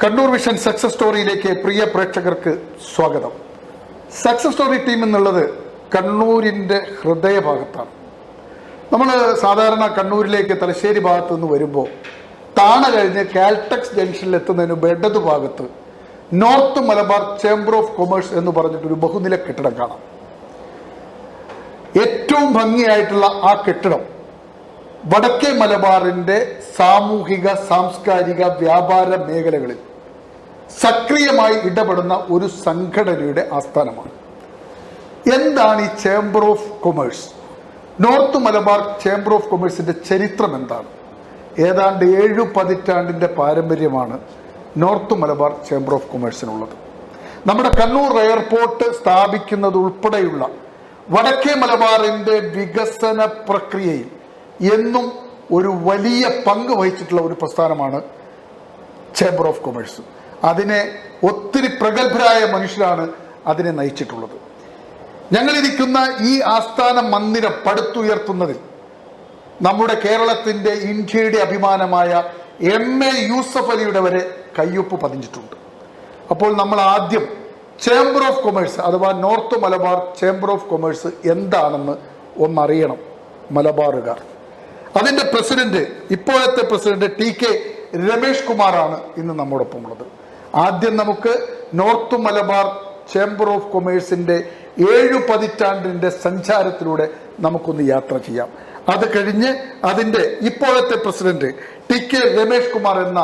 Kannur vision success സ്റ്റോറിയിലേക്ക് പ്രിയ പ്രേക്ഷകർക്ക് സ്വാഗതം. Success story team എന്നുള്ളത് കണ്ണൂരിൻ്റെ ഹൃദയഭാഗത്താണ്. നമ്മൾ സാധാരണ കണ്ണൂരിലേക്ക് തലശ്ശേരി ഭാഗത്ത് നിന്ന് വരുമ്പോൾ താണ കഴിഞ്ഞ് കാൽടെക്സ് ജംഗ്ഷനിൽ എത്തുന്നതിന് ഇടതു ഭാഗത്ത് north Malabar chamber of commerce എന്ന് പറഞ്ഞിട്ടൊരു ബഹുനില കെട്ടിടം കാണാം. ഏറ്റവും ഭംഗിയായിട്ടുള്ള ആ കെട്ടിടം വടക്കേ മലബാറിൻ്റെ സാമൂഹിക, സാംസ്കാരിക, വ്യാപാര മേഖലകളിൽ സക്രിയമായി ഇടപെടുന്ന ഒരു സംഘടനയുടെ ആസ്ഥാനമാണ്. എന്താണ് ഈ chamber of commerce? North Malabar chamber of കൊമേഴ്സിൻ്റെ ചരിത്രം എന്താണ്? ഏതാണ്ട് 7 പതിറ്റാണ്ടിൻ്റെ പാരമ്പര്യമാണ് നോർത്ത് മലബാർ ചേംബർ ഓഫ് കൊമേഴ്സിനുള്ളത്. നമ്മുടെ കണ്ണൂർ എയർപോർട്ട് സ്ഥാപിക്കുന്നത് ഉൾപ്പെടെയുള്ള വടക്കേ മലബാറിൻ്റെ വികസന പ്രക്രിയയിൽ എന്നും ഒരു വലിയ പങ്ക് വഹിച്ചിട്ടുള്ള ഒരു പ്രസ്ഥാനമാണ് ചേംബർ ഓഫ് കൊമേഴ്സ്. അതിനെ ഒത്തിരി പ്രഗത്ഭരായ മനുഷ്യരാണ് അതിനെ നയിച്ചിട്ടുള്ളത്. ഞങ്ങളിരിക്കുന്ന ഈ ആസ്ഥാന മന്ദിരം പടുത്തുയർത്തുന്നതിൽ നമ്മുടെ കേരളത്തിൻ്റെ, ഇന്ത്യയുടെ അഭിമാനമായ MA യൂസഫ് അലിയുടെ വരെ കയ്യൊപ്പ് പതിഞ്ഞിട്ടുണ്ട്. അപ്പോൾ നമ്മൾ ആദ്യം ചേംബർ ഓഫ് കൊമേഴ്സ് അഥവാ north Malabar chamber of commerce എന്താണെന്ന് ഒന്നറിയണം മലബാറുകാർ. അതിൻ്റെ പ്രസിഡന്റ്, ഇപ്പോഴത്തെ പ്രസിഡന്റ് TK രമേഷ് കുമാറാണ് ഇന്ന് നമ്മോടൊപ്പം ഉള്ളത്. ആദ്യം നമുക്ക് നോർത്ത് മലബാർ ചേംബർ ഓഫ് കൊമേഴ്സിൻ്റെ 7 പതിറ്റാണ്ടിൻ്റെ സഞ്ചാരത്തിലൂടെ നമുക്കൊന്ന് യാത്ര ചെയ്യാം. അത് കഴിഞ്ഞ് അതിൻ്റെ ഇപ്പോഴത്തെ പ്രസിഡന്റ് TK രമേഷ് കുമാർ എന്ന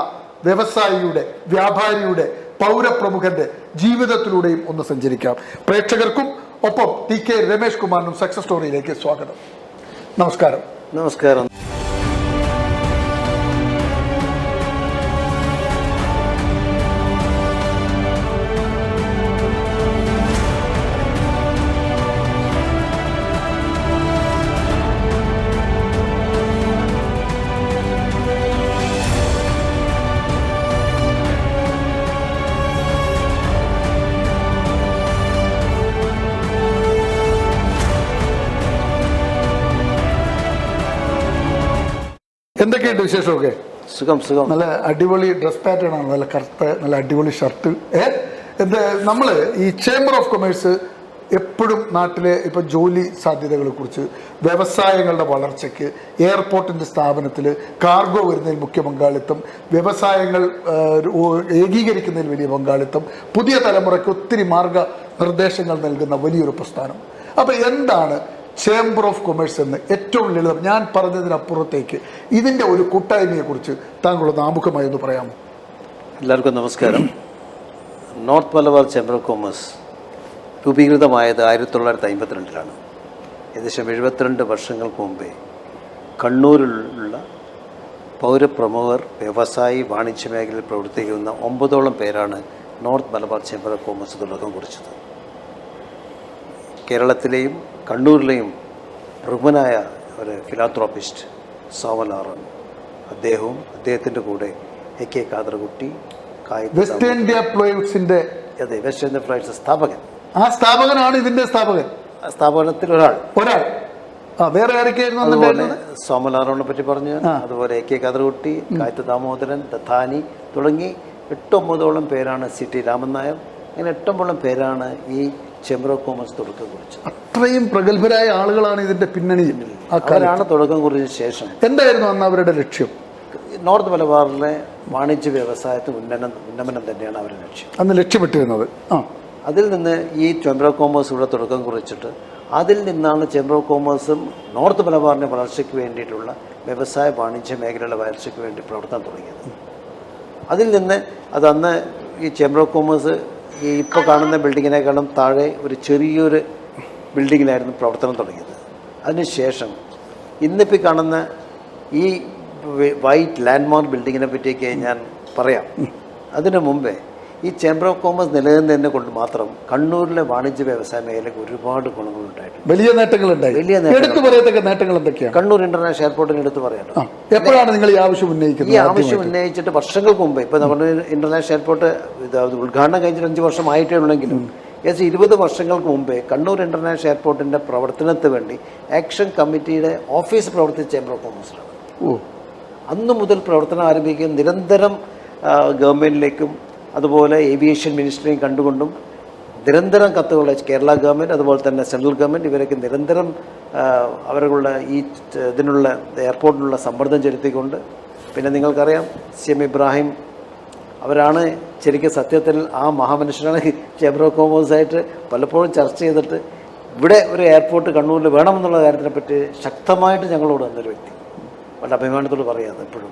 വ്യവസായിയുടെ, വ്യാപാരിയുടെ, പൗരപ്രമുഖന്റെ ജീവിതത്തിലൂടെയും ഒന്ന് സഞ്ചരിക്കാം. പ്രേക്ഷകർക്കും ഒപ്പം TK രമേഷ് കുമാറിനും സക്സസ് സ്റ്റോറിയിലേക്ക് സ്വാഗതം. നമസ്കാരം. നമസ്കാരം. എന്തൊക്കെയുണ്ട് വിശേഷമൊക്കെ? സുഖം സുഖം. നല്ല അടിപൊളി ഡ്രസ് പാറ്റേൺ ആണ്, നല്ല കറുത്ത നല്ല അടിപൊളി ഷർട്ട്. നമ്മൾ ഈ ചേംബർ ഓഫ് കൊമേഴ്സ് എപ്പോഴും നാട്ടിലെ ഇപ്പം ജോലി സാധ്യതകളെ കുറിച്ച്, വ്യവസായങ്ങളുടെ വളർച്ചയ്ക്ക്, എയർപോർട്ടിൻ്റെ സ്ഥാപനത്തിൽ കാർഗോ വരുന്നതിൽ മുഖ്യ പങ്കാളിത്തം, വ്യവസായങ്ങൾ ഏകീകരിക്കുന്നതിൽ വലിയ പങ്കാളിത്തം, പുതിയ തലമുറയ്ക്ക് ഒത്തിരി മാർഗനിർദ്ദേശങ്ങൾ നൽകുന്ന വലിയൊരു പ്രസ്ഥാനം. അപ്പം എന്താണ് ചേംബർ ഓഫ് കൊമേഴ്സ് എന്ന് ഏറ്റവും ലളിതം, ഞാൻ പറഞ്ഞതിനപ്പുറത്തേക്ക് ഇതിൻ്റെ ഒരു കൂട്ടായ്മയെക്കുറിച്ച് താങ്കളൊന്ന് ആമുഖമായി ഒന്ന് പറയാമോ? എല്ലാവർക്കും നമസ്കാരം. North Malabar chamber of commerce രൂപീകൃതമായത് 1952 ഏകദേശം 72 വർഷങ്ങൾക്ക് മുമ്പേ കണ്ണൂരിലുള്ള പൗരപ്രമുഖർ, വ്യവസായി, വാണിജ്യ മേഖലയിൽ പ്രവർത്തിക്കുന്ന 9ഓളം പേരാണ് north Malabar chamber of commerce തുടക്കം കുറിച്ചത്. കേരളത്തിലെയും കണ്ണൂരിലെയും പ്രമുഖനായ ഒരു ഫിലാന്ത്രോപ്പിസ്റ്റ് സോമലാറൻ, അദ്ദേഹവും അദ്ദേഹത്തിൻ്റെ കൂടെ AK കാദർകുട്ടി, വെസ്റ്റ് ഇന്ത്യ പ്ലൈവുഡ്സിന്റെ, അതെ, വെസ്റ്റ് ഇന്ത്യ പ്ലൈവുഡ്സ് സ്ഥാപകൻ. ആ സ്ഥാപകനാണ് ഇതിന്റെ സ്ഥാപകൻ. സ്ഥാപനത്തിൽ ഒരാൾ വേറെ ആരൊക്കെയായിരുന്നു? അതുപോലെ സോമലാറോനെ പറ്റി പറഞ്ഞു, അതുപോലെ AK കാദർകുട്ടി, കായത്ത് ദാമോദരൻ, ദത്താനി തുടങ്ങി 8-9ഓളം പേരാണ്, CT രാമൻ നായർ, അങ്ങനെ 8-9ഓളം പേരാണ് ഈ ചേംബർ ഓഫ് കൊമേഴ്സ് തുടക്കം കുറിച്ചത്. അത്രയും പ്രഗത്ഭരായ ആളുകളാണ് ഇതിന്റെ പിന്നണിയിൽ. അവരാണ് തുടക്കം കുറിച്ച ശേഷം എന്തായിരുന്നു അന്ന് അവരുടെ ലക്ഷ്യം? നോർത്ത് മലബാറിലെ വാണിജ്യ വ്യവസായത്തിന് ഉന്നമനം തന്നെയാണ് അവരുടെ ലക്ഷ്യം, അന്ന് ലക്ഷ്യമിട്ടിരുന്നത്. അതിൽ നിന്ന് ഈ ചേംബർ ഓഫ് കൊമേഴ്സ് ഇവിടെ തുടക്കം കുറിച്ചിട്ട് അതിൽ നിന്നാണ് ചേംബർ ഓഫ് കൊമേഴ്സും നോർത്ത് മലബാറിൻ്റെ വളർച്ചയ്ക്ക് വേണ്ടിയിട്ടുള്ള വ്യവസായ, വാണിജ്യ മേഖലയുടെ വളർച്ചയ്ക്ക് വേണ്ടി പ്രവർത്തനം തുടങ്ങിയത്. അതിൽ നിന്ന് അന്ന് ഈ ചേംബർ ഓഫ് കൊമേഴ്സ് ഈ ഇപ്പോൾ കാണുന്ന ബിൽഡിങ്ങിനേക്കാളും താഴെ ഒരു ചെറിയൊരു ബിൽഡിങ്ങിലായിരുന്നു പ്രവർത്തനം തുടങ്ങിയത്. അതിനുശേഷം ഇന്നിപ്പോൾ കാണുന്ന ഈ വൈറ്റ് ലാൻഡ്മാർക്ക് ബിൽഡിങ്ങിനെ പറ്റിയൊക്കെ ഞാൻ പറയാം. അതിനു മുമ്പേ ഈ ചേംബർ ഓഫ് കൊമേഴ്സ് നിലനിന്നതിനെ കൊണ്ട് മാത്രം കണ്ണൂരിലെ വാണിജ്യ വ്യവസായ മേഖലയ്ക്ക് ഒരുപാട് ഗുണങ്ങളുണ്ടായിട്ടുണ്ട്, വലിയ നേട്ടങ്ങളുണ്ടായി. നേട്ടങ്ങൾ എന്തൊക്കെയാണ്? കണ്ണൂർ ഇന്റർനാഷണൽ എയർപോർട്ടിന് എടുത്ത് പറയാം. എപ്പോഴാണ് നിങ്ങൾ ഈ ആവശ്യം ഉന്നയിക്കുന്നത്? ഈ ആവശ്യം ഉന്നയിച്ചിട്ട് വർഷങ്ങൾക്ക് മുമ്പേ, ഇപ്പോൾ നമ്മുടെ ഇന്റർനാഷണൽ എയർപോർട്ട് ഉദ്ഘാടനം കഴിഞ്ഞിട്ട് 5 വർഷം ആയിട്ടേ ഉള്ളെങ്കിലും ഏകദേശം 20 വർഷങ്ങൾക്ക് മുമ്പേ കണ്ണൂർ ഇന്റർനാഷണൽ എയർപോർട്ടിന്റെ പ്രവർത്തനത്തിന് വേണ്ടി ആക്ഷൻ കമ്മിറ്റിയുടെ ഓഫീസ് പ്രവർത്തിച്ച ചേംബർ ഓഫ് കൊമേഴ്സിലാണ്. അന്നു മുതൽ പ്രവർത്തനം ആരംഭിക്കുകയും നിരന്തരം ഗവൺമെൻറ്റിലേക്കും അതുപോലെ ഏവിയേഷൻ മിനിസ്റ്ററിനെയും കണ്ടുകൊണ്ടും നിരന്തരം കത്തുകൾ കേരള ഗവൺമെൻറ് അതുപോലെ തന്നെ സെൻട്രൽ ഗവൺമെൻറ് ഇവരൊക്കെ നിരന്തരം അവരുടെ ഈ ഇതിനുള്ള എയർപോർട്ടിനുള്ള സമ്മർദ്ദം ചെലുത്തിക്കൊണ്ട്, പിന്നെ നിങ്ങൾക്കറിയാം CM ഇബ്രാഹിം അവരാണ് ശരിക്കും സത്യത്തിൽ ആ മഹാമനുഷ്യനാണ് ചേംബർ ഓഫ് കോമേഴ്സായിട്ട് പലപ്പോഴും ചർച്ച ചെയ്തിട്ട് ഇവിടെ ഒരു എയർപോർട്ട് കണ്ണൂരിൽ വേണമെന്നുള്ള കാര്യത്തിനെപ്പറ്റി ശക്തമായിട്ട് ഞങ്ങളോട് വന്നൊരു വ്യക്തി, വളരെ അഭിമാനത്തോട് പറയാതെ എപ്പോഴും.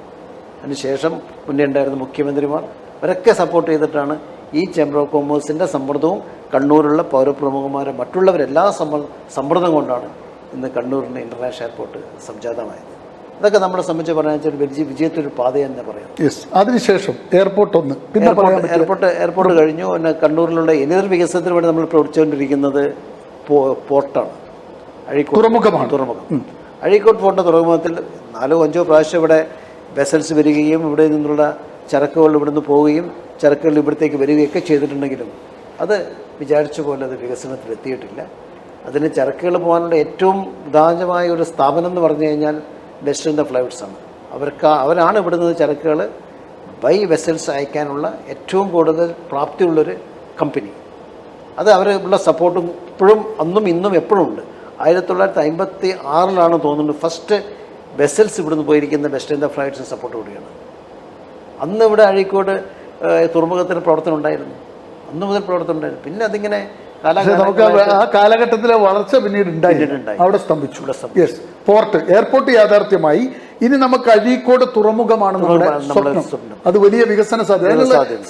അതിനുശേഷം മുന്നേ ഉണ്ടായിരുന്ന മുഖ്യമന്ത്രിമാർ അവരൊക്കെ സപ്പോർട്ട് ചെയ്തിട്ടാണ് ഈ ചേംബർ ഓഫ് കോമേഴ്സിൻ്റെ സമ്മർദ്ദവും കണ്ണൂരുള്ള പൗരപ്രമുഖന്മാരെ മറ്റുള്ളവരെല്ലാ സമ്മർദ്ദം കൊണ്ടാണ് ഇന്ന് കണ്ണൂരിൻ്റെ ഇൻ്റർനാഷണൽ എയർപോർട്ട് സംജാതമായത്. ഇതൊക്കെ നമ്മളെ സംബന്ധിച്ച് പറയാൻ വെച്ചാൽ വിജയത്തിലൊരു പാതയെന്ന് തന്നെ പറയാം. അതിനുശേഷം എയർപോർട്ട് കഴിഞ്ഞു. പിന്നെ കണ്ണൂരിലുള്ള ഇനിയൊരു വികസനത്തിന് വേണ്ടി നമ്മൾ പ്രവർത്തിച്ചുകൊണ്ടിരിക്കുന്നത് പോർട്ടാണ്. തുറമുഖം. അഴീക്കോട് പോർട്ടിൻ്റെ തുറമുഖത്തിൽ 4-5 പ്രാവശ്യം ഇവിടെ വെസൽസ് വരികയും ഇവിടെ നിന്നുള്ള ചരക്കുകൾ ഇവിടുന്ന് പോവുകയും ചരക്കുകൾ ഇവിടത്തേക്ക് വരികയൊക്കെ ചെയ്തിട്ടുണ്ടെങ്കിലും അത് വിചാരിച്ച പോലെ അത് വികസനത്തിലെത്തിയിട്ടില്ല. അതിന് ചരക്കുകൾ പോകാനുള്ള ഏറ്റവും ഉദാഹരണമായ ഒരു സ്ഥാപനം എന്ന് പറഞ്ഞു കഴിഞ്ഞാൽ വെസ്റ്റേൺ ഫ്ലൈറ്റ്സ് ആണ്. അവരാണ് ഇവിടുന്ന് ചരക്കുകൾ ബൈ വെസൽസ് അയക്കാനുള്ള ഏറ്റവും കൂടുതൽ പ്രാപ്തിയുള്ളൊരു കമ്പനി. അത് അവരുള്ള സപ്പോർട്ടും ഇപ്പോഴും അന്നും ഇന്നും എപ്പോഴും ഉണ്ട്. 1956 തോന്നുന്നു ഫസ്റ്റ് വെസൽസ് ഇവിടുന്ന് പോയിരിക്കുന്ന വെസ്റ്റേൺ ഫ്ലൈറ്റ്സിന് സപ്പോർട്ട് കൂടിയാണ്. അന്ന് ഇവിടെ അഴീക്കോട് തുറമുഖത്തിന് പ്രവർത്തനം ഉണ്ടായിരുന്നു, അന്ന് മുതൽ പ്രവർത്തനം ഉണ്ടായിരുന്നു. പിന്നെ അതിങ്ങനെ നമുക്ക് ആ കാലഘട്ടത്തിലെ വളർച്ച പിന്നീട് അവിടെ സ്തംഭിച്ചു. എയർപോർട്ട് യാഥാർത്ഥ്യമായി. ഇനി നമുക്ക് അഴീക്കോട് തുറമുഖമാണ് നമ്മുടെ സ്വപ്നം. അത് വലിയ വികസന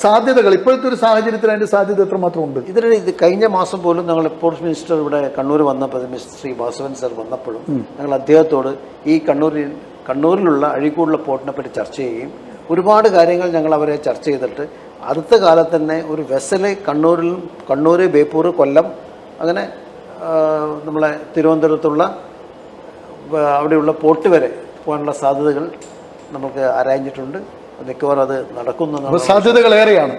സാധ്യതകൾ ഇപ്പോഴത്തെ ഒരു സാഹചര്യത്തിൽ അതിന്റെ സാധ്യത എത്രമാത്രം ഉണ്ട്? ഇത് കഴിഞ്ഞ മാസം പോലും ഞങ്ങൾ പോർട്ട് മിനിസ്റ്റർ ഇവിടെ കണ്ണൂർ വന്നപ്പോൾ ശ്രീ വാസവൻ സർ വന്നപ്പോഴും ഞങ്ങൾ അദ്ദേഹത്തോട് ഈ കണ്ണൂരിലുള്ള അഴീക്കോടുള്ള പോർട്ടിനെ പറ്റി ചർച്ച ചെയ്യുകയും ഒരുപാട് കാര്യങ്ങൾ ഞങ്ങൾ അവരെ ചർച്ച ചെയ്തിട്ട് അടുത്ത കാലത്ത് തന്നെ ഒരു വെസല് കണ്ണൂർ, ബേപ്പൂർ, കൊല്ലം, അങ്ങനെ നമ്മളെ തിരുവനന്തപുരത്തുള്ള അവിടെയുള്ള പോർട്ട് വരെ പോകാനുള്ള സാധ്യതകൾ നമുക്ക് ആരാഞ്ഞിട്ടുണ്ട്. മിക്കവാറും അത് നടക്കുന്ന സാധ്യതകൾ ഏറെയാണ്.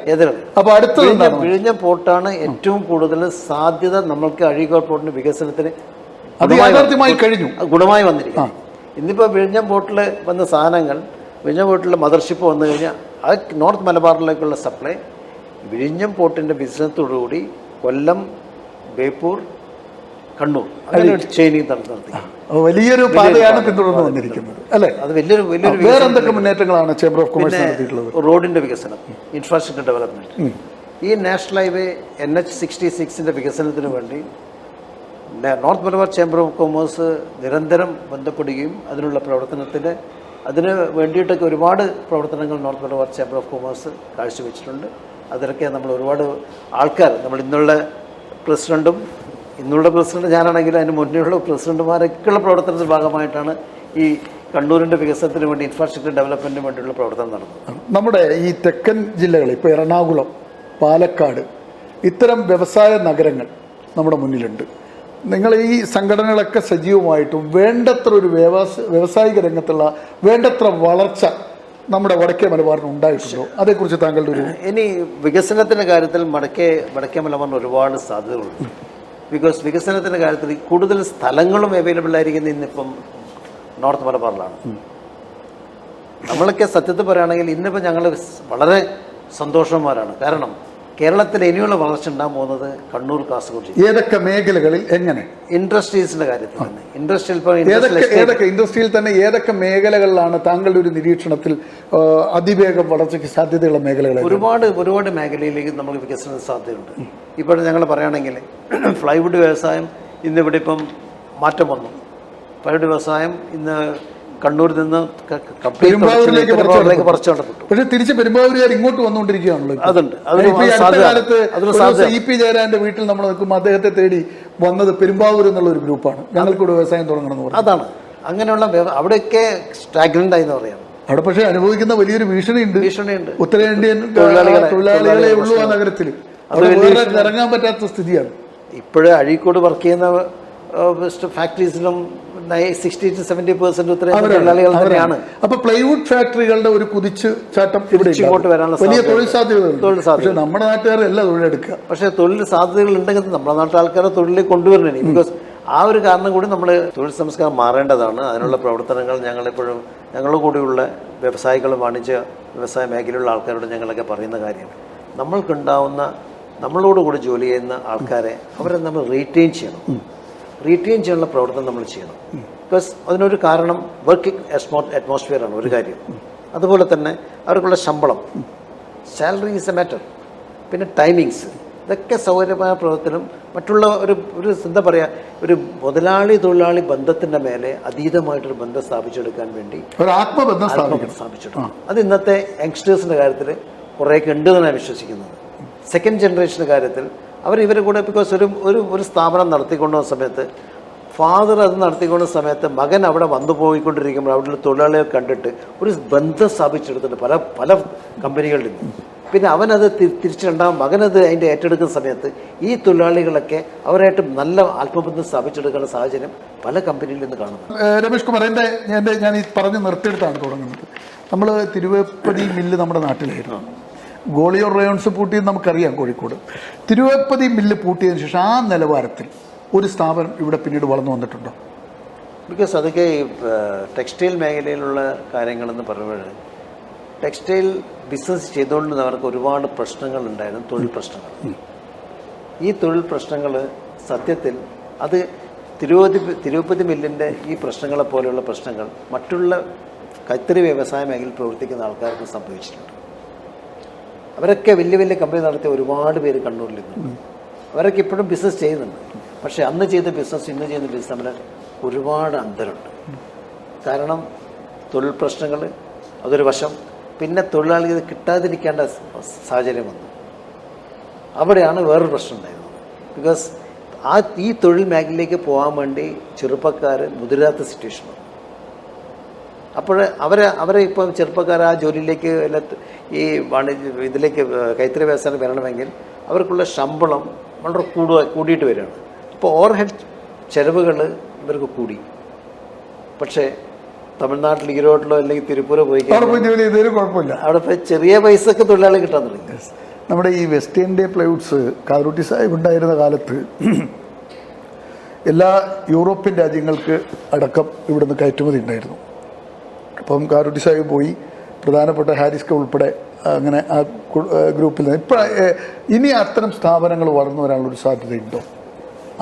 അപ്പോൾ അടുത്ത വിഴിഞ്ഞം പോർട്ടാണ് ഏറ്റവും കൂടുതൽ സാധ്യത. നമ്മൾക്ക് അഴീക്കോട് പോർട്ടിന്റെ വികസനത്തിന് ഗുണമായി വന്നിരിക്കുന്നു. ഇന്നിപ്പോൾ വിഴിഞ്ഞം പോർട്ടിൽ വന്ന സാധനങ്ങൾ, വിഴിഞ്ഞം പോർട്ടിലെ മദർഷിപ്പ് വന്നു കഴിഞ്ഞാൽ അത് നോർത്ത് മലബാറിലേക്കുള്ള സപ്ലൈ വിഴിഞ്ഞം പോർട്ടിൻ്റെ ബിസിനസ്സോടുകൂടി കൊല്ലം, ബേപ്പൂർ, കണ്ണൂർ അങ്ങനെ ഒരു ചെയിനിങ് നടത്തി വലിയൊരു പാതയാണ് പിന്തുടർന്ന് വന്നിരിക്കുന്നത് അല്ലേ? അത് വലിയൊരു വേറെ എന്തൊക്കെ മുന്നേറ്റങ്ങളാണ് ചേംബർ ഓഫ് കൊമേഴ്സ് നടത്തിയിട്ടുള്ളത്? റോഡിൻ്റെ വികസനം, ഇൻഫ്രാസ്ട്രക്ചർ ഡെവലപ്മെൻറ്റ്, ഈ നാഷണൽ ഹൈവേ NH66 വികസനത്തിന് വേണ്ടി north Malabar chamber of commerce നിരന്തരം ബന്ധപ്പെടുകയും അതിന് വേണ്ടിയിട്ടൊക്കെ ഒരുപാട് പ്രവർത്തനങ്ങൾ north Malabar chamber of commerce കാഴ്ചവെച്ചിട്ടുണ്ട്. അതിലൊക്കെ നമ്മൾ ഒരുപാട് ആൾക്കാർ, നമ്മൾ ഇന്നുള്ള പ്രസിഡന്റ് ഞാനാണെങ്കിലും അതിന് മുന്നേയുള്ള പ്രസിഡന്റുമാരൊക്കെയുള്ള പ്രവർത്തനത്തിൻ്റെ ഭാഗമായിട്ടാണ് ഈ കണ്ണൂരിൻ്റെ വികസനത്തിന് വേണ്ടി ഇൻഫ്രാസ്ട്രക്ചർ ഡെവലപ്മെൻറ്റിന് വേണ്ടിയുള്ള പ്രവർത്തനം നടന്നത്. നമ്മുടെ ഈ തെക്കൻ ജില്ലകൾ, ഇപ്പോൾ എറണാകുളം, പാലക്കാട്, ഇത്തരം വ്യവസായ നഗരങ്ങൾ നമ്മുടെ മുന്നിലുണ്ട്. നിങ്ങൾ ഈ സംഘടനകളൊക്കെ സജീവമായിട്ടും വേണ്ടത്ര ഒരു വ്യവസായിക രംഗത്തുള്ള വേണ്ടത്ര വളർച്ച നമ്മുടെ വടക്കേ മലബാറിന് ഉണ്ടായിട്ടുണ്ടോ? അതേക്കുറിച്ച് താങ്കളുടെ ഒരു ഇനി വികസനത്തിൻ്റെ കാര്യത്തിൽ വടക്കേ മലബാറിന് ഒരുപാട് സാധ്യതകളുണ്ട്. ബിക്കോസ് വികസനത്തിൻ്റെ കാര്യത്തിൽ കൂടുതൽ സ്ഥലങ്ങളും അവൈലബിൾ ആയിരിക്കുന്നത് ഇന്നിപ്പം നോർത്ത് മലബാറിലാണ്. നമ്മളൊക്കെ സത്യത്തിൽ പറയുകയാണെങ്കിൽ ഇന്നിപ്പോൾ ഞങ്ങൾ വളരെ സന്തോഷവാന്മാരാണ്. കാരണം കേരളത്തിൽ ഇനിയുള്ള വളർച്ച ഉണ്ടാകാൻ പോകുന്നത് കണ്ണൂർ, കാസർഗോഡ്. ഏതൊക്കെ മേഖലകളിൽ? എങ്ങനെ? ഇൻഡസ്ട്രീസിന്റെ കാര്യത്തിൽ തന്നെ. ഇൻഡസ്ട്രിയിൽ തന്നെ ഏതൊക്കെ മേഖലകളിലാണ് താങ്കളുടെ ഒരു നിരീക്ഷണത്തിൽ അതിവേഗം വളർച്ചയ്ക്ക് സാധ്യതയുള്ള മേഖലകൾ? ഒരുപാട് മേഖലയിലേക്ക് നമുക്ക് വികസന സാധ്യതയുണ്ട്. ഇപ്പോൾ ഞങ്ങൾ പറയുകയാണെങ്കിൽ പ്ലൈവുഡ് വ്യവസായം ഇന്നിവിടെ ഇപ്പം മാറ്റം വന്നു. പ്ലൈവുഡ് വ്യവസായം ഇന്ന് കണ്ണൂരിൽ നിന്ന് പെരുമ്പാവൂരിലേക്ക് പറിച്ചുകൊണ്ടപ്പെട്ടു. പക്ഷെ തിരിച്ച് പെരുമ്പാവൂരുകാർ ഇങ്ങോട്ട് വന്നുകൊണ്ടിരിക്കുകയാണല്ലോ. അതുണ്ട്. CP ജയരാജന്റെ വീട്ടിൽ നമ്മൾ നിൽക്കുമ്പോൾ അദ്ദേഹത്തെ തേടി വന്നത് പെരുമ്പാവൂർ എന്നുള്ള ഒരു ഗ്രൂപ്പാണ്. ഞങ്ങൾക്കൂടെ വ്യവസായം തുടങ്ങണമെന്ന് പറഞ്ഞു. അതാണ് അങ്ങനെയുള്ള അവിടെയൊക്കെ സ്റ്റാഗ്നന്റ് ആയി എന്ന് പറയാം. അവിടെ പക്ഷേ അനുഭവിക്കുന്ന വലിയൊരു ഭീഷണിയുണ്ട്. ഉത്തരേന്ത്യൻ തൊഴിലാളികളെ ഉള്ളൂ ആ നഗരത്തിൽ. ഇറങ്ങാൻ പറ്റാത്ത സ്ഥിതിയാണ്. ഇപ്പോഴും അഴീക്കോട് വർക്ക് ചെയ്യുന്ന ഫാക്ടറീസിലും 60-70% തൊഴിലാളികൾ തന്നെയാണ്. അപ്പൊ പ്ലൈവുഡ് ഫാക്ടറികളുടെ ഒരു കുതിച്ചുചാട്ടം ഇവിടെ ഇങ്ങോട്ട് വരാനുള്ള വലിയ തൊഴിൽ സാധ്യതകൾ നമ്മുടെ നാട്ടുകാരല്ല തൊഴിലെടുക്കുക. പക്ഷേ തൊഴിൽ സാധ്യതകൾ ഉണ്ടെങ്കിൽ നമ്മുടെ നാട്ടിലെ ആൾക്കാരെ തൊഴിലിൽ കൊണ്ടുവരണേ. ബിക്കോസ് ആ ഒരു കാരണം കൂടി നമ്മൾ തൊഴിൽ സംസ്കാരം മാറേണ്ടതാണ്. അതിനുള്ള പ്രവർത്തനങ്ങൾ ഞങ്ങളെപ്പോഴും ഞങ്ങളുടെ കൂടെയുള്ള വ്യവസായികളും വാണിജ്യ വ്യവസായ മേഖലയിലുള്ള ആൾക്കാരോട് ഞങ്ങളൊക്കെ പറയുന്ന കാര്യം, നമ്മൾക്കുണ്ടാവുന്ന നമ്മളോട് കൂടി ജോലി ചെയ്യുന്ന ആൾക്കാരെ അവരെ നമ്മൾ റീറ്റെയിൻ ചെയ്യണം. റീറ്റെയിൻ ചെയ്യാനുള്ള പ്രവർത്തനം നമ്മൾ ചെയ്യണം. ബിക്കോസ് അതിനൊരു കാരണം വർക്കിംഗ് അറ്റ്മോസ്ഫിയറാണ് ഒരു കാര്യം. അതുപോലെ തന്നെ അവർക്കുള്ള ശമ്പളം, സാലറി ഈസ് എ മാറ്റർ, പിന്നെ ടൈമിങ്സ്, ഇതൊക്കെ സൗകര്യമായ പ്രവർത്തനം മറ്റുള്ള ഒരു എന്താ പറയുക, ഒരു മുതലാളി തൊഴിലാളി ബന്ധത്തിൻ്റെ മേലെ അതീതമായിട്ടൊരു ബന്ധം സ്ഥാപിച്ചെടുക്കാൻ വേണ്ടി ഒരു ആത്മബന്ധം സ്ഥാപിച്ചെടുക്കണം. അത് ഇന്നത്തെ യങ്സ്റ്റേഴ്സിൻ്റെ കാര്യത്തിൽ കുറേയൊക്കെ ഉണ്ട് എന്നാണ് വിശ്വസിക്കുന്നത്. സെക്കൻഡ് ജനറേഷൻ്റെ കാര്യത്തിൽ ഇവരെ കൂടെ, ബിക്കോസ് ഒരു സ്ഥാപനം നടത്തിക്കൊണ്ടുവന്ന സമയത്ത് ഫാദർ അത് നടത്തിക്കൊണ്ടുന്ന സമയത്ത് മകൻ അവിടെ വന്നു പോയിക്കൊണ്ടിരിക്കുമ്പോൾ അവിടെയുള്ള തൊഴിലാളികൾ കണ്ടിട്ട് ഒരു ബന്ധം സ്ഥാപിച്ചെടുത്തിട്ട് പല കമ്പനികളിൽ നിന്ന്. പിന്നെ അവനത് തിരിച്ചുണ്ടാകും, മകനത് അതിൻ്റെ ഏറ്റെടുക്കുന്ന സമയത്ത് ഈ തൊഴിലാളികളൊക്കെ അവരായിട്ട് നല്ല ആത്മബന്ധം സ്ഥാപിച്ചെടുക്കുന്ന സാഹചര്യം പല കമ്പനിയിൽ നിന്ന് കാണുന്നു. രമേഷ് കുമാർ, ഞാൻ ഈ പറഞ്ഞ് നിർത്തിയെടുത്താണ് തുടങ്ങുന്നത്. നമ്മൾ തിരുവേപ്പതി മില്ല് നമ്മുടെ നാട്ടിലായിരുന്നു. ഗോളിയോർ റയോൺസ് പൂട്ടിയത് നമുക്കറിയാം, കോഴിക്കോട്. തിരുവേപ്പതി മില്ല് പൂട്ടിയതിന് ശേഷം ആ നിലവാരത്തിൽ ഒരു സ്ഥാപനം ഇവിടെ പിന്നീട് വളർന്നു വന്നിട്ടുണ്ടോ? ബിക്കോസ് അതൊക്കെ ടെക്സ്റ്റൈൽ മേഖലയിലുള്ള കാര്യങ്ങളെന്ന് പറയുമ്പോൾ, ടെക്സ്റ്റൈൽ ബിസിനസ് ചെയ്തുകൊണ്ടിരുന്നവർക്ക് ഒരുപാട് പ്രശ്നങ്ങളുണ്ടായിരുന്നു, തൊഴിൽ പ്രശ്നങ്ങൾ. ഈ തൊഴിൽ പ്രശ്നങ്ങൾ സത്യത്തിൽ അത് തിരുപ്പതി മില്ലിൻ്റെ ഈ പ്രശ്നങ്ങളെ പോലെയുള്ള പ്രശ്നങ്ങൾ മറ്റുള്ള കൈത്തറി വ്യവസായ മേഖലയിൽ പ്രവർത്തിക്കുന്ന ആൾക്കാർക്ക് സംഭവിച്ചിട്ടുണ്ട്. അവരൊക്കെ വലിയ വലിയ കമ്പനി നടത്തിയ ഒരുപാട് പേര് കണ്ണൂരിലിരുന്നു. അവരൊക്കെ ഇപ്പോഴും ബിസിനസ് ചെയ്യുന്നുണ്ട്. പക്ഷേ അന്ന് ചെയ്ത ബിസിനസ് ഇന്ന് ചെയ്യുന്ന ബിസിനസ് തമ്മിൽ ഒരുപാട് അന്തരമുണ്ട്. കാരണം തൊഴിൽ പ്രശ്നങ്ങൾ അതൊരു വശം, പിന്നെ തൊഴിലാളികൾ കിട്ടാതിരിക്കേണ്ട സാഹചര്യം വന്നു. അവിടെയാണ് വേറൊരു പ്രശ്നം ഉണ്ടായിരുന്നത്. ബിക്കോസ് ഈ തൊഴിൽ മേഖലയിലേക്ക് പോകാൻ വേണ്ടി ചെറുപ്പക്കാർ മുതിരാത്ത സിറ്റുവേഷൻ വന്നു. അപ്പോൾ അവരെ ഇപ്പോൾ ചെറുപ്പക്കാർ ആ ജോലിയിലേക്ക് ഈ ഇതിലേക്ക് കൈത്തറി വ്യവസായം വരണമെങ്കിൽ അവർക്കുള്ള ശമ്പളം വളരെ കൂടിയിട്ട് വരികയാണ്. ഇപ്പോൾ ഓവർ ഹെഡ് ചിലവുകൾ ഇവർക്ക് കൂടി. പക്ഷേ തമിഴ്നാട്ടിൽ ഈരോട്ടിലോ അല്ലെങ്കിൽ തിരുപ്പൂരോ പോയി കുഴപ്പമില്ല, അവിടെ ഇപ്പോൾ ചെറിയ പൈസക്ക് തൊഴിലാളി കിട്ടാൻ തുടങ്ങി. നമ്മുടെ ഈ വെസ്റ്റ് ഇന്ത്യ പ്ലൈവുഡ്സ് കാറൂട്ടി സാഹിബ് ഉണ്ടായിരുന്ന കാലത്ത് എല്ലാ യൂറോപ്യൻ രാജ്യങ്ങൾക്ക് അടക്കം ഇവിടുന്ന് കയറ്റുമതി ഉണ്ടായിരുന്നു. അപ്പം കാറൂട്ടി സാഹിബ് പോയി, പ്രധാനപ്പെട്ട ഹാരിസ്ക ഉൾപ്പെടെ അങ്ങനെ ആ ഗ്രൂപ്പിൽ നിന്ന് ഇനി അത്തരം സ്ഥാപനങ്ങൾ വളർന്നു വരാനുള്ളൊരു സാധ്യതയുണ്ടോ?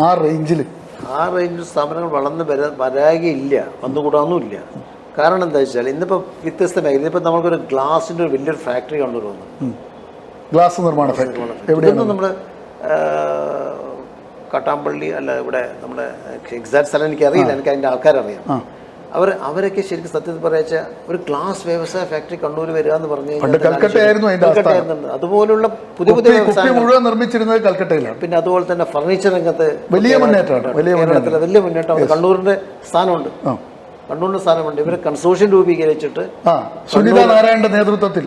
ആ റേഞ്ചിൽ സ്ഥാപനങ്ങൾ വളർന്ന് വരാകയില്ല, വന്നുകൂടാന്നുമില്ല. കാരണം എന്താ വെച്ചാൽ ഇന്നിപ്പോൾ വ്യത്യസ്ത മേഖല, ഇന്നിപ്പോൾ നമുക്കൊരു ഗ്ലാസിൻ്റെ ഒരു വലിയൊരു ഫാക്ടറി കൊണ്ടുവരുന്നു. ഗ്ലാസ് നിർമ്മാണ ഫാക്ടറി എവിടെയാണ്? നമ്മൾ കട്ടാമ്പള്ളി അല്ല, ഇവിടെ നമ്മുടെ എക്സാക്ട് സ്ഥലം എനിക്കറിയില്ല, എനിക്ക് അതിൻ്റെ ആൾക്കാരറിയാം. അവരൊക്കെ ശരിക്കും സത്യത്തിൽ പറയാ ഒരു ഗ്ലാസ് വ്യവസായ ഫാക്ടറി കണ്ണൂർ വരിക എന്ന് പറഞ്ഞു കഴിഞ്ഞാൽ അതുപോലുള്ള പുതിയ പുതിയ വ്യവസായം മുഴുവൻ നിർമ്മിച്ചിരുന്നത് കൽക്കട്ടയിലാണ്. പിന്നെ അതുപോലെ തന്നെ ഫർണിച്ചർ രംഗത്ത് വലിയ മുന്നേറ്റമാണ്, വലിയ മുന്നേറ്റം. കണ്ണൂരിന്റെ സ്ഥാനമുണ്ട്, കണ്ണൂരിന്റെ സ്ഥാനമുണ്ട്. ഇവര് കൺസോർഷ്യം രൂപീകരിച്ചിട്ട് സുനിത നാരായണന്റെ നേതൃത്വത്തിൽ,